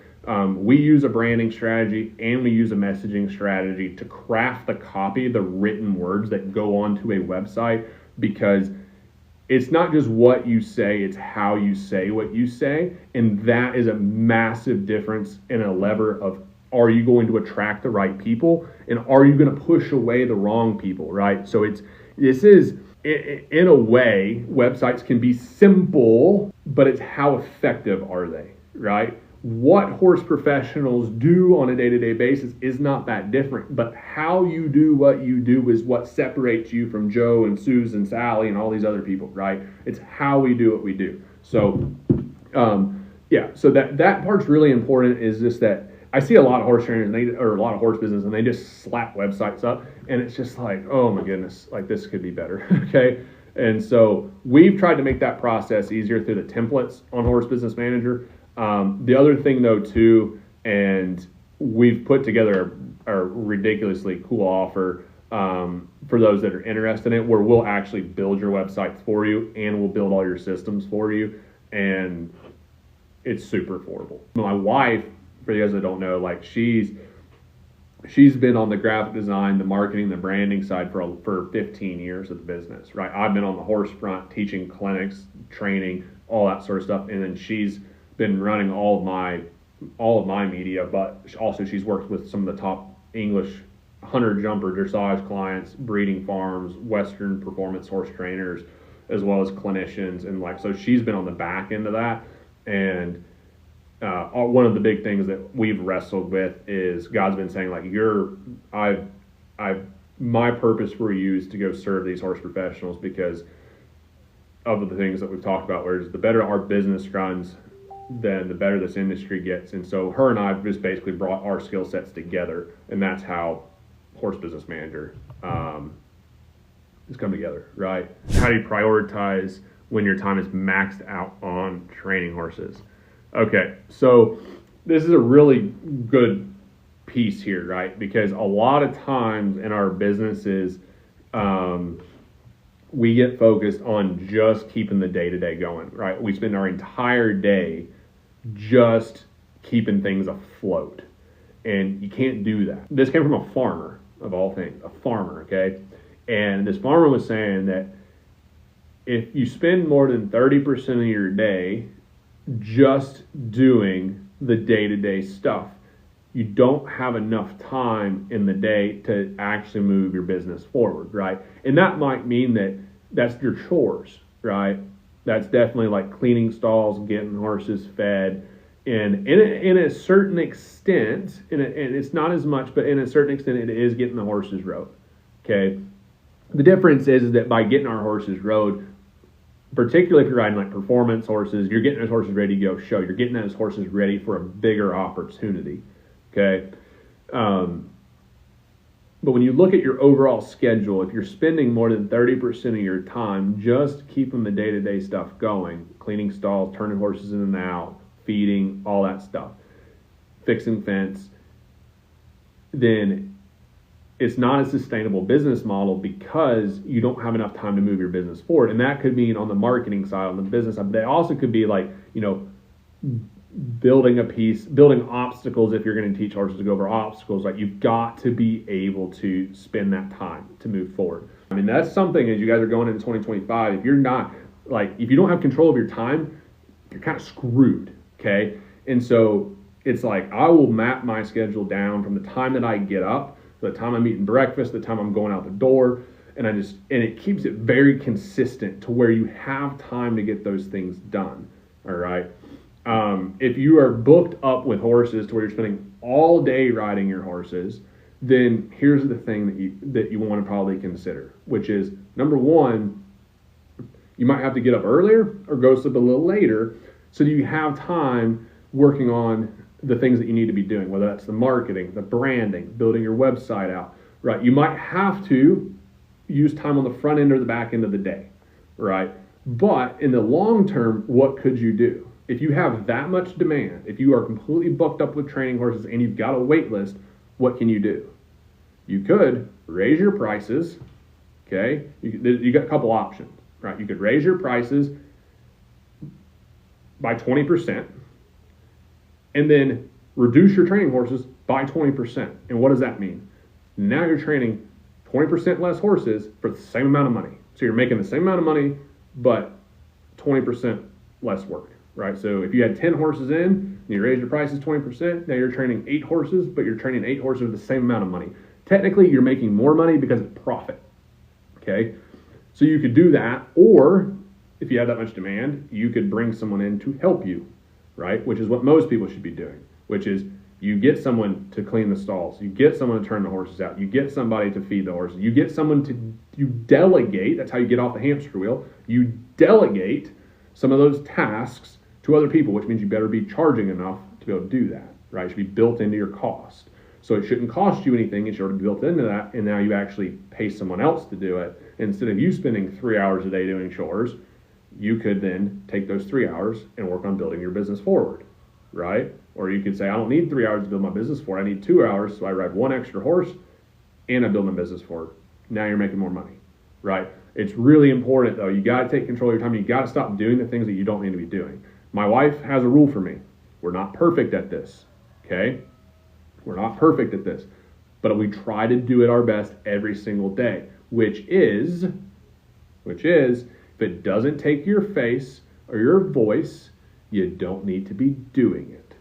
We use a branding strategy and we use a messaging strategy to craft the copy, the written words that go onto a website, because it's not just what you say, it's how you say what you say. And that is a massive difference in a lever of, are you going to attract the right people and are you going to push away the wrong people, right? So in a way, websites can be simple, but it's how effective are they, right? What horse professionals do on a day-to-day basis is not that different, but how you do what you do is what separates you from Joe and Susan and Sally and all these other people, right? It's how we do what we do. So, so that part's really important, is just that I see a lot of horse trainers or a lot of horse business, and they just slap websites up, and it's just like, oh my goodness, like this could be better, okay? And so we've tried to make that process easier through the templates on Horse Business Manager. The other thing though too, and we've put together a ridiculously cool offer for those that are interested in it, where we'll actually build your websites for you and we'll build all your systems for you, and it's super affordable. My wife, for you guys that don't know, like she's been on the graphic design, the marketing, the branding side for 15 years of the business, right? I've been on the horse front, teaching clinics, training, all that sort of stuff, and then she's been running all of my media, but also she's worked with some of the top English hunter jumper dressage clients, breeding farms, Western performance horse trainers, as well as clinicians, and so she's been on the back end of that. And one of the big things that we've wrestled with is God's been saying, my purpose for you is to go serve these horse professionals, because of the things that we've talked about, whereas the better our business runs, then the better this industry gets. And so her and I have just basically brought our skill sets together, and that's how Horse Business Manager has come together, right? How do you prioritize when your time is maxed out on training horses? Okay, so this is a really good piece here, right? Because a lot of times in our businesses, we get focused on just keeping the day-to-day going, right? We spend our entire day just keeping things afloat, and you can't do that. This came from a farmer, of all things, a farmer, okay? And this farmer was saying that if you spend more than 30% of your day just doing the day-to-day stuff, you don't have enough time in the day to actually move your business forward, right? And that might mean that that's your chores, right? That's definitely like cleaning stalls, getting horses fed, and in a certain extent, and it's not as much, but in a certain extent, it is getting the horses rode, okay? The difference is that by getting our horses rode, particularly if you're riding like performance horses, you're getting those horses ready to go show. You're getting those horses ready for a bigger opportunity, okay? But when you look at your overall schedule, if you're spending more than 30% of your time just keeping the day-to-day stuff going, cleaning stalls, turning horses in and out, feeding, all that stuff, fixing fence, then it's not a sustainable business model, because you don't have enough time to move your business forward. And that could mean on the marketing side, on the business side, but they also could be like, building obstacles. If you're going to teach horses to go over obstacles, like you've got to be able to spend that time to move forward. I mean, that's something, as you guys are going into 2025, if you don't have control of your time, you're kind of screwed, okay? And so it's like, I will map my schedule down from the time that I get up, the time I'm eating breakfast, the time I'm going out the door, and it keeps it very consistent to where you have time to get those things done, all right? If you are booked up with horses to where you're spending all day riding your horses, then here's the thing that you want to probably consider, which is, number one, You might have to get up earlier or go sleep a little later so that you have time working on the things that you need to be doing, whether that's the marketing, the branding, building your website out, right? You might have to use time on the front end or the back end of the day, right? But in the long term, what could you do? If you have that much demand, if you are completely booked up with training horses and you've got a wait list, what can you do? You could raise your prices, okay? You got a couple options, right? You could raise your prices by 20% and then reduce your training horses by 20%. And what does that mean? Now you're training 20% less horses for the same amount of money. So you're making the same amount of money, but 20% less work, right? So if you had 10 horses in and you raised your prices 20%, now you're training 8 horses, but you're training 8 horses with the same amount of money. Technically, you're making more money because of profit, okay? So you could do that, or if you have that much demand, you could bring someone in to help you, right? Which is what most people should be doing, which is you get someone to clean the stalls, you get someone to turn the horses out, you get somebody to feed the horses, you get someone to, you delegate, that's how you get off the hamster wheel, you delegate some of those tasks to other people, which means you better be charging enough to be able to do that, right? It should be built into your cost. So it shouldn't cost you anything, it should already be built into that, and now you actually pay someone else to do it. Instead of you spending 3 hours a day doing chores, you could then take those 3 hours and work on building your business forward, right? Or you could say, I don't need 3 hours to build my business forward, I need 2 hours, so I ride 1 extra horse and I build my business forward. Now you're making more money, right? It's really important though, you gotta take control of your time, you gotta stop doing the things that you don't need to be doing. My wife has a rule for me. We're not perfect at this, okay? We're not perfect at this, but we try to do it our best every single day, which is, if it doesn't take your face or your voice, you don't need to be doing it,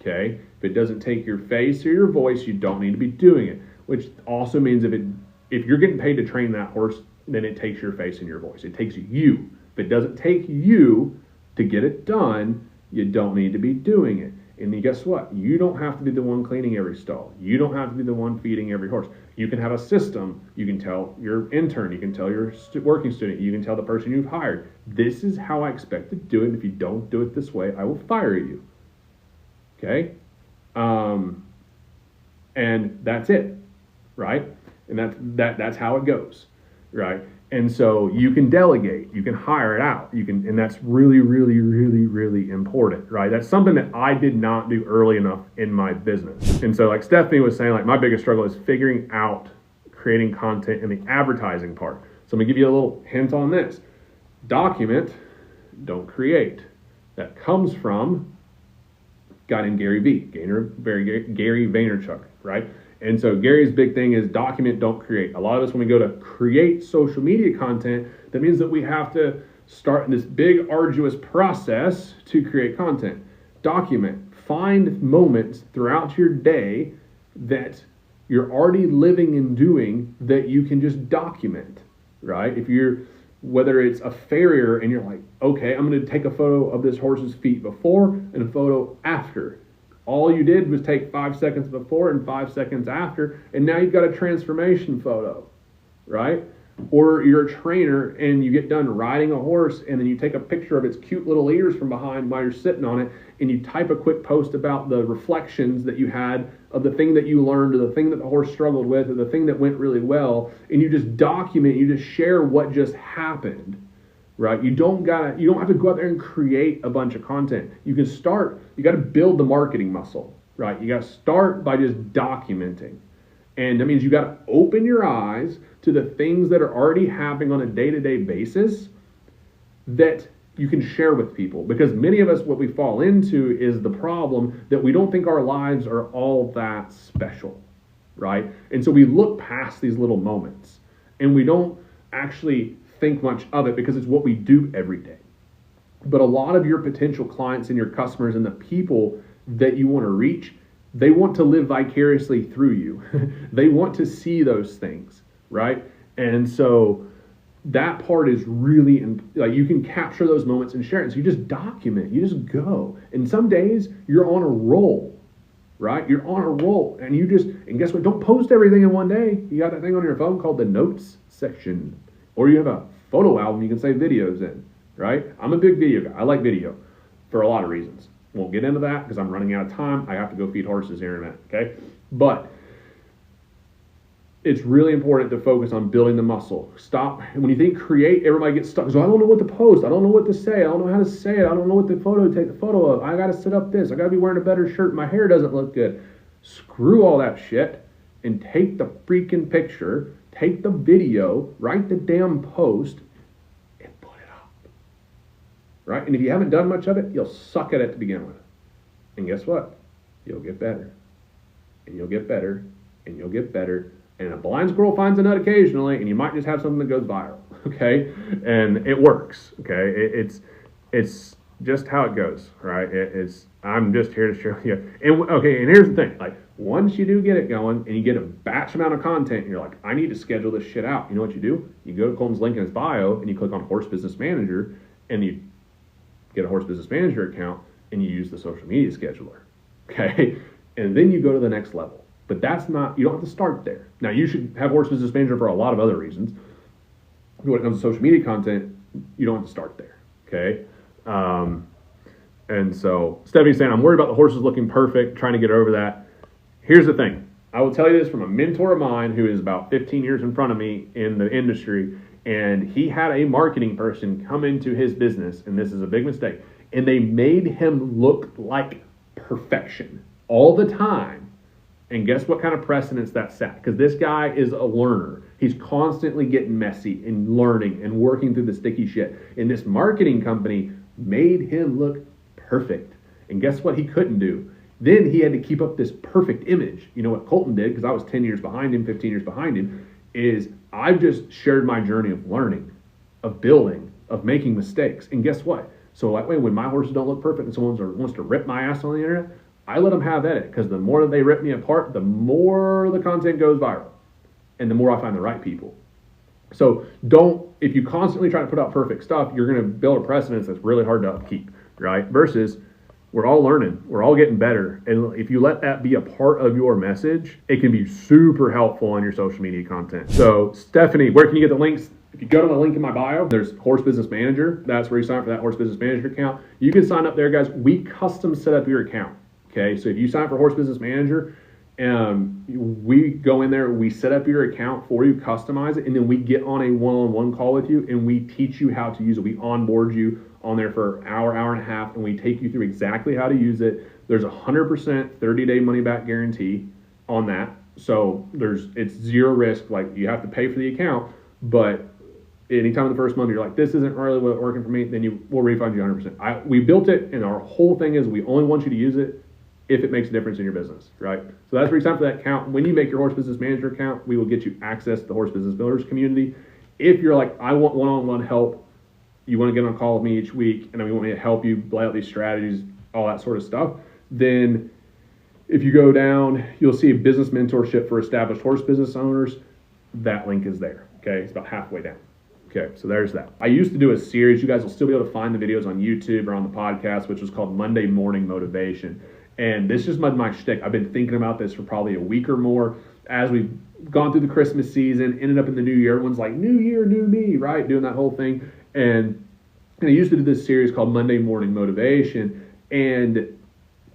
okay? If it doesn't take your face or your voice, you don't need to be doing it, which also means if you're getting paid to train that horse, then it takes your face and your voice. It takes you. If it doesn't take you to get it done, you don't need to be doing it. And then guess what? You don't have to be the one cleaning every stall. You don't have to be the one feeding every horse. You can have a system. You can tell your intern. You can tell your working student. You can tell the person you've hired. This is how I expect to do it. And if you don't do it this way, I will fire you. Okay? And that's it, right? And that's how it goes, right? And so you can delegate, you can hire it out, and that's really, really, really, really important, right? That's something that I did not do early enough in my business. And so like Stephanie was saying, like my biggest struggle is figuring out creating content in the advertising part. So I'm gonna give you a little hint on this. Document, don't create. That comes from a guy named Gary Vaynerchuk, right? And so Gary's big thing is document, don't create. A lot of us, when we go to create social media content, that means that we have to start this big arduous process to create content. Document, find moments throughout your day that you're already living and doing that you can just document, right? Whether it's a farrier and you're like, okay, I'm gonna take a photo of this horse's feet before and a photo after. All you did was take 5 seconds before and 5 seconds after, and now you've got a transformation photo, right? Or you're a trainer and you get done riding a horse and then you take a picture of its cute little ears from behind while you're sitting on it, and you type a quick post about the reflections that you had of the thing that you learned or the thing that the horse struggled with or the thing that went really well, and you just document, you just share what just happened. Right? You don't have to go out there and create a bunch of content. You can start, you got to build the marketing muscle, right? You got to start by just documenting. And that means you got to open your eyes to the things that are already happening on a day-to-day basis that you can share with people. Because many of us, what we fall into is the problem that we don't think our lives are all that special, right? And so we look past these little moments and we don't actually think much of it because it's what we do every day. But a lot of your potential clients and your customers and the people that you want to reach, they want to live vicariously through you. They want to see those things, right? And so that part is really, like, you can capture those moments and share it. So you just document, you just go. And some days you're on a roll, right? You're on a roll and and guess what? Don't post everything in one day. You got that thing on your phone called the notes section. Or you have a photo album you can save videos in, right? I'm a big video guy. I like video for a lot of reasons. Won't get into that because I'm running out of time. I have to go feed horses here in a minute, okay? But it's really important to focus on building the muscle. Stop. And when you think create, everybody gets stuck. So I don't know what to post. I don't know what to say. I don't know how to say it. I don't know what the photo to take the photo of. I got to set up this. I got to be wearing a better shirt. My hair doesn't look good. Screw all that shit and take the freaking picture, take the video, write the damn post, and put it up. Right? And if you haven't done much of it, you'll suck at it to begin with. And guess what? You'll get better. And you'll get better. And you'll get better. And a blind squirrel finds a nut occasionally, and you might just have something that goes viral, okay? And it works, okay? It's just how it goes, right? I'm just here to show you. And okay, and here's the thing: like once you do get it going, and you get a batch amount of content, and you're like, I need to schedule this shit out. You know what you do? You go to Colton's link in his bio, and you click on Horse Business Manager, and you get a Horse Business Manager account, and you use the social media scheduler, okay? And then you go to the next level. But that's not, you don't have to start there. Now, you should have Horse Business Manager for a lot of other reasons. When it comes to social media content, you don't have to start there, okay? And so Stephanie's saying, I'm worried about the horses looking perfect, trying to get over that. Here's the thing. I will tell you this from a mentor of mine who is about 15 years in front of me in the industry, and he had a marketing person come into his business, and this is a big mistake, and they made him look like perfection all the time. And guess what kind of precedence that set? Because this guy is a learner. He's constantly getting messy and learning and working through the sticky shit. And this marketing company made him look perfect. And guess what he couldn't do? Then he had to keep up this perfect image. You know what Colton did, because I was 10 years behind him, 15 years behind him, is I've just shared my journey of learning, of building, of making mistakes. And guess what? So that way, when my horses don't look perfect and someone wants to rip my ass on the internet, I let them have at it, because the more that they rip me apart, the more the content goes viral, and the more I find the right people. So if you constantly try to put out perfect stuff, you're going to build a precedence that's really hard to upkeep, right? Versus we're all learning, we're all getting better. And if you let that be a part of your message, it can be super helpful on your social media content. So Stephanie, where can you get the links? If you go to the link in my bio, there's Horse Business Manager. That's where you sign up for that Horse Business Manager account. You can sign up there, guys. We custom set up your account. Okay, so if you sign up for Horse Business Manager, we go in there, we set up your account for you, customize it, and then we get on a one-on-one call with you, and we teach you how to use it. We onboard you on there for an hour and a half, and we take you through exactly how to use it. There's 100% 30-day money-back guarantee on that. So it's zero risk. Like, you have to pay for the account, but anytime in the first month you're like, this isn't really working for me, then we'll refund you 100%. We built it, and our whole thing is we only want you to use it if it makes a difference in your business, right? So that's where you sign up for that account. When you make your Horse Business Manager account, we will get you access to the Horse Business Builders community. If you're like, I want one-on-one help, you want to get on a call with me each week, and we want me to help you lay out these strategies, all that sort of stuff, then if you go down, you'll see a business mentorship for established horse business owners. That link is there, okay? It's about halfway down. Okay, so there's that. I used to do a series. You guys will still be able to find the videos on YouTube or on the podcast, which was called Monday Morning Motivation. And this is my shtick. I've been thinking about this for probably a week or more as we've gone through the Christmas season, ended up in the new year. Everyone's like, new year, new me, right? Doing that whole thing. And I used to do this series called Monday Morning Motivation. And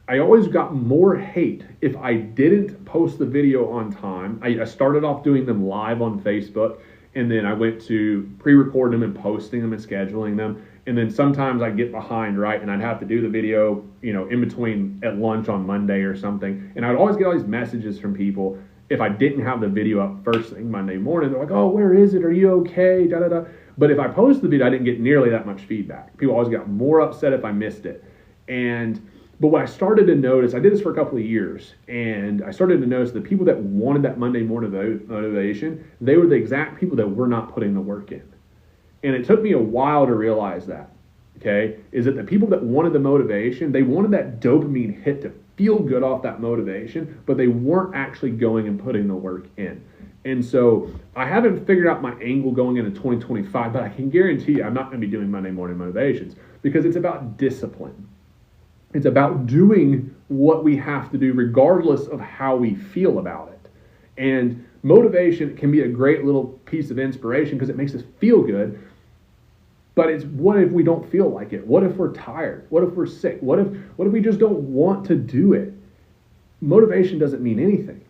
I always got more hate if I didn't post the video on time. I started off doing them live on Facebook, and then I went to pre-recording them and posting them and scheduling them. And then sometimes I'd get behind, right? And I'd have to do the video, in between at lunch on Monday or something. And I'd always get all these messages from people if I didn't have the video up first thing Monday morning. They're like, oh, where is it? Are you okay? Da, da, da. But if I posted the video, I didn't get nearly that much feedback. People always got more upset if I missed it. But what I started to notice, I did this for a couple of years, and I started to notice the people that wanted that Monday morning motivation, they were the exact people that were not putting the work in. And it took me a while to realize that, okay, is that the people that wanted the motivation, they wanted that dopamine hit to feel good off that motivation, but they weren't actually going and putting the work in. And so I haven't figured out my angle going into 2025, but I can guarantee you I'm not going to be doing Monday morning motivations, because it's about discipline. It's about doing what we have to do regardless of how we feel about it. And motivation can be a great little piece of inspiration because it makes us feel good. But it's, what if we don't feel like it? What if we're tired? What if we're sick? What if we just don't want to do it? Motivation doesn't mean anything.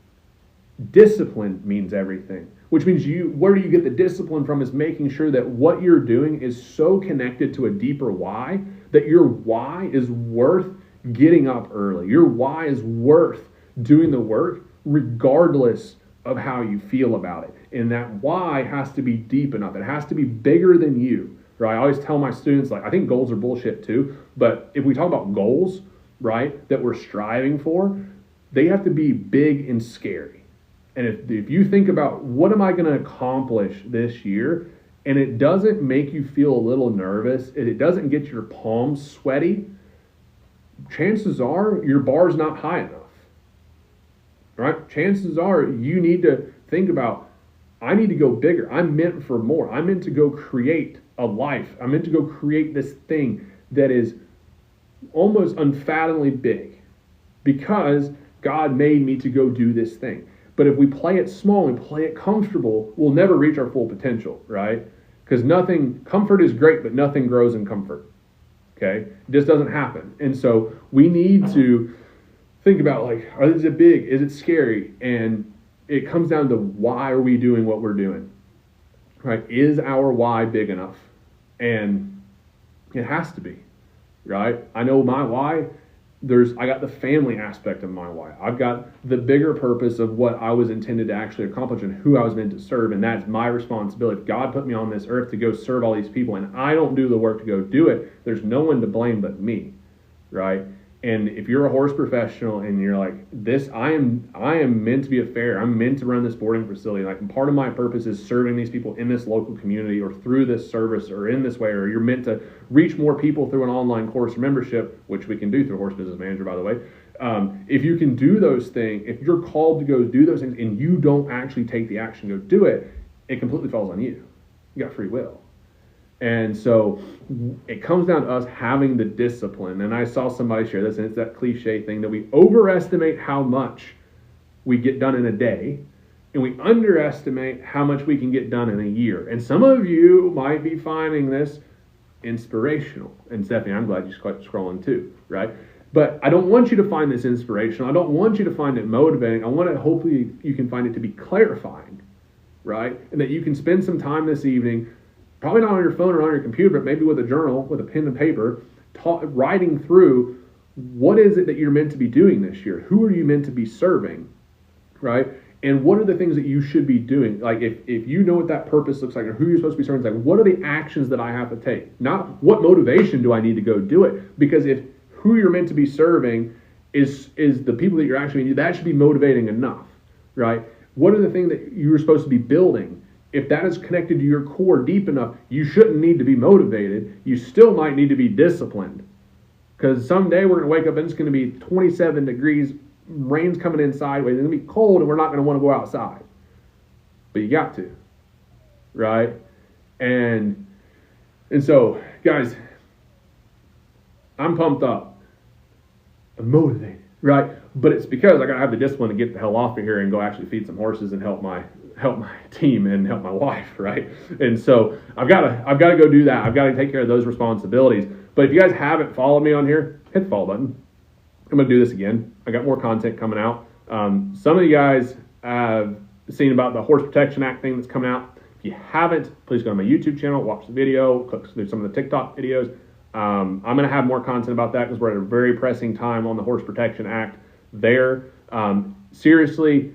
Discipline means everything, which means where do you get the discipline from is making sure that what you're doing is so connected to a deeper why, that your why is worth getting up early. Your why is worth doing the work regardless of how you feel about it. And that why has to be deep enough. It has to be bigger than you, right? I always tell my students, like, I think goals are bullshit too, but if we talk about goals, right, that we're striving for, they have to be big and scary. And if you think about, what am I going to accomplish this year, and it doesn't make you feel a little nervous, and it doesn't get your palms sweaty, chances are your bar's not high enough, right? Chances are you need to think about, I need to go bigger. I'm meant for more. I'm meant to go create a life. I'm meant to go create this thing that is almost unfathomably big because God made me to go do this thing. But if we play it small and play it comfortable, we'll never reach our full potential, right? Because comfort is great, but nothing grows in comfort, okay? It just doesn't happen. And so we need to think about, like, is it big? Is it scary? And it comes down to, why are we doing what we're doing, right? Is our why big enough? And it has to be, right? I know my why. I got the family aspect of my why. I've got the bigger purpose of what I was intended to actually accomplish and who I was meant to serve, and that's my responsibility. If God put me on this earth to go serve all these people and I don't do the work to go do it, there's no one to blame but me, right? And if you're a horse professional and you're like, I am meant to be a fair, I'm meant to run this boarding facility, like, and part of my purpose is serving these people in this local community or through this service or in this way, or you're meant to reach more people through an online course or membership, which we can do through Horse Business Manager, by the way. If you can do those things, if you're called to go do those things and you don't actually take the action to go do it, it completely falls on you. You got free will. And so it comes down to us having the discipline. And I saw somebody share this, and it's that cliche thing that we overestimate how much we get done in a day, and we underestimate how much we can get done in a year. And some of you might be finding this inspirational. And Stephanie, I'm glad you quite scrolling too, right? But I don't want you to find this inspirational. I don't want you to find it motivating. I want to, hopefully you can find it to be clarifying, right? And that you can spend some time this evening, probably not on your phone or on your computer, but maybe with a journal, with a pen and paper, writing through, what is it that you're meant to be doing this year? Who are you meant to be serving, right? And what are the things that you should be doing? Like, if you know what that purpose looks like or who you're supposed to be serving, it's like, what are the actions that I have to take? Not what motivation do I need to go do it? Because if who you're meant to be serving is the people that you're actually, that should be motivating enough, right? What are the things that you're supposed to be building? If that is connected to your core deep enough, you shouldn't need to be motivated. You still might need to be disciplined. Because someday we're going to wake up and it's going to be 27 degrees, rain's coming in sideways, it's going to be cold, and we're not going to want to go outside. But you got to, right? And so, guys, I'm pumped up. I'm motivated, right? But it's because I got to have the discipline to get the hell off of here and go actually feed some horses and help my team and help my wife, right? And so I've got to go do that. I've got to take care of those responsibilities. But if you guys haven't followed me on here, hit the follow button. I'm going to do this again. I got more content coming out. Some of you guys have seen about the Horse Protection Act thing that's coming out. If you haven't, please go to my YouTube channel, watch the video, click through some of the TikTok videos. I'm going to have more content about that because we're at a very pressing time on the Horse Protection Act there. Seriously,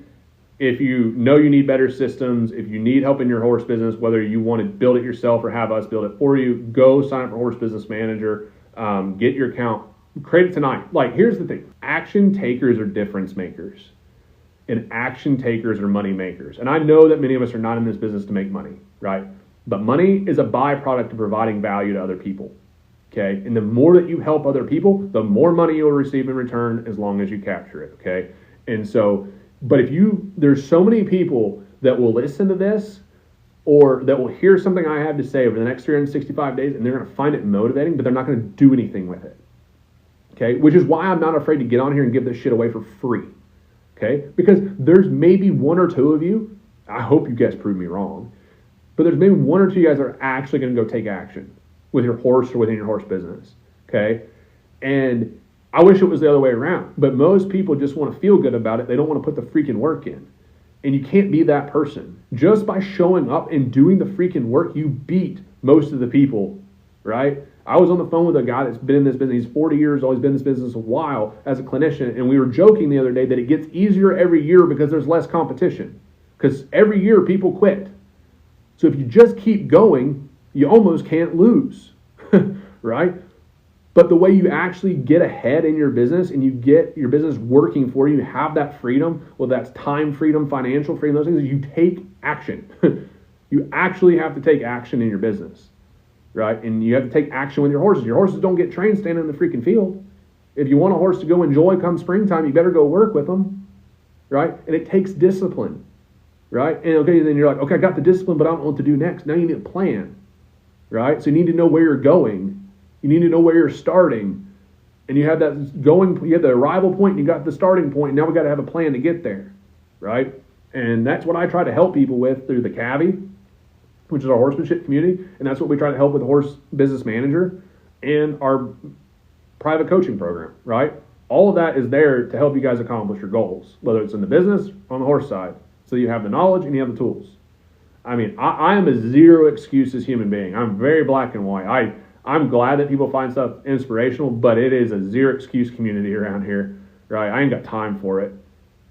if you know you need better systems, if you need help in your horse business, whether you want to build it yourself or have us build it for you, go sign up for Horse Business Manager, get your account, create it tonight. Like, here's the thing. Action takers are difference makers, and action takers are money makers. And I know that many of us are not in this business to make money, right? But money is a byproduct of providing value to other people, okay? And the more that you help other people, the more money you'll receive in return as long as you capture it, okay? And so, but there's so many people that will listen to this or that will hear something I have to say over the next 365 days and they're going to find it motivating, but they're not going to do anything with it, okay? Which is why I'm not afraid to get on here and give this shit away for free, okay? Because there's maybe one or two of you, I hope you guys prove me wrong, but there's maybe one or two guys that are actually going to go take action, with your horse or within your horse business. Okay. And I wish it was the other way around, but most people just want to feel good about it. They don't want to put the freaking work in. And you can't be that person. Just by showing up and doing the freaking work, you beat most of the people, right? I was on the phone with a guy that's been in this business. He's 40 years old. He's been in this business a while as a clinician. And we were joking the other day that it gets easier every year because there's less competition. Because every year people quit. So if you just keep going, you almost can't lose, right? But the way you actually get ahead in your business and you get your business working for you, have that freedom, well, that's time freedom, financial freedom, those things, you take action. You actually have to take action in your business, right? And you have to take action with your horses. Your horses don't get trained standing in the freaking field. If you want a horse to go enjoy come springtime, you better go work with them, right? And it takes discipline, right? And okay, then you're like, okay, I got the discipline, but I don't know what to do next. Now you need a plan, right? So you need to know where you're going. You need to know where you're starting, and you have that going. You have the arrival point, and you got the starting point. Now we got to have a plan to get there, right? And that's what I try to help people with through the CAVI, which is our horsemanship community, and that's what we try to help with the Horse Business Manager and our private coaching program, right? All of that is there to help you guys accomplish your goals, whether it's in the business or on the horse side. So you have the knowledge and you have the tools. I mean, I am a zero excuses human being. I'm very black and white. I'm glad that people find stuff inspirational, but it is a zero excuse community around here, right? I ain't got time for it,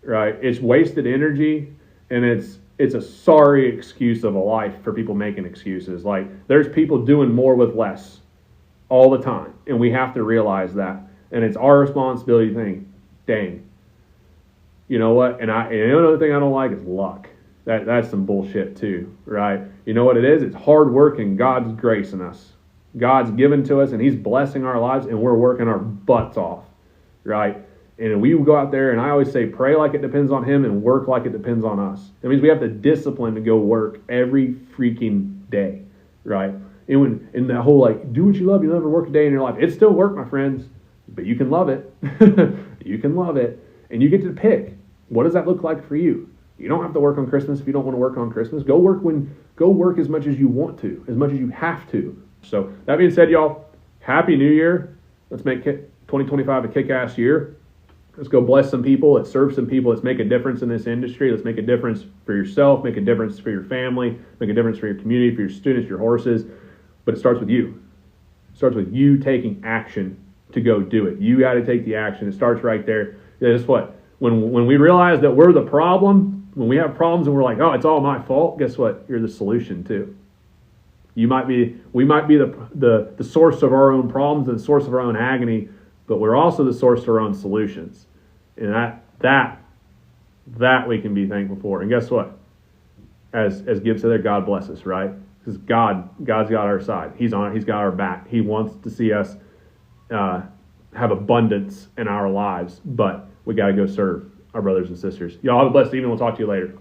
right? It's wasted energy, and it's a sorry excuse of a life for people making excuses. Like, there's people doing more with less all the time, and we have to realize that. And it's our responsibility to think, dang, you know what? And another thing I don't like is luck. That's some bullshit too, right? You know what it is? It's hard work and God's grace in us. God's given to us, and He's blessing our lives, and we're working our butts off, right? And we go out there, and I always say, pray like it depends on Him and work like it depends on us. That means we have the discipline to go work every freaking day, right? And when in that whole, like, do what you love, you'll never work a day in your life. It's still work, my friends, but you can love it. You can love it, and you get to pick. What does that look like for you? You don't have to work on Christmas if you don't want to work on Christmas. Go work as much as you want to, as much as you have to. So that being said, y'all, Happy New Year. Let's make 2025 a kick-ass year. Let's go bless some people. Let's serve some people. Let's make a difference in this industry. Let's make a difference for yourself, make a difference for your family, make a difference for your community, for your students, your horses. But it starts with you. It starts with you taking action to go do it. You got to take the action. It starts right there. Guess what? When we realize that we're the problem, when we have problems and we're like, oh, it's all my fault, guess what? You're the solution too. We might be the source of our own problems and the source of our own agony, but we're also the source of our own solutions. And that we can be thankful for. And guess what? As Gibbs said there, God bless us, right? Because God's got our side. He's got our back. He wants to see us have abundance in our lives, but we got to go serve our brothers and sisters. Y'all have a blessed evening. We'll talk to you later.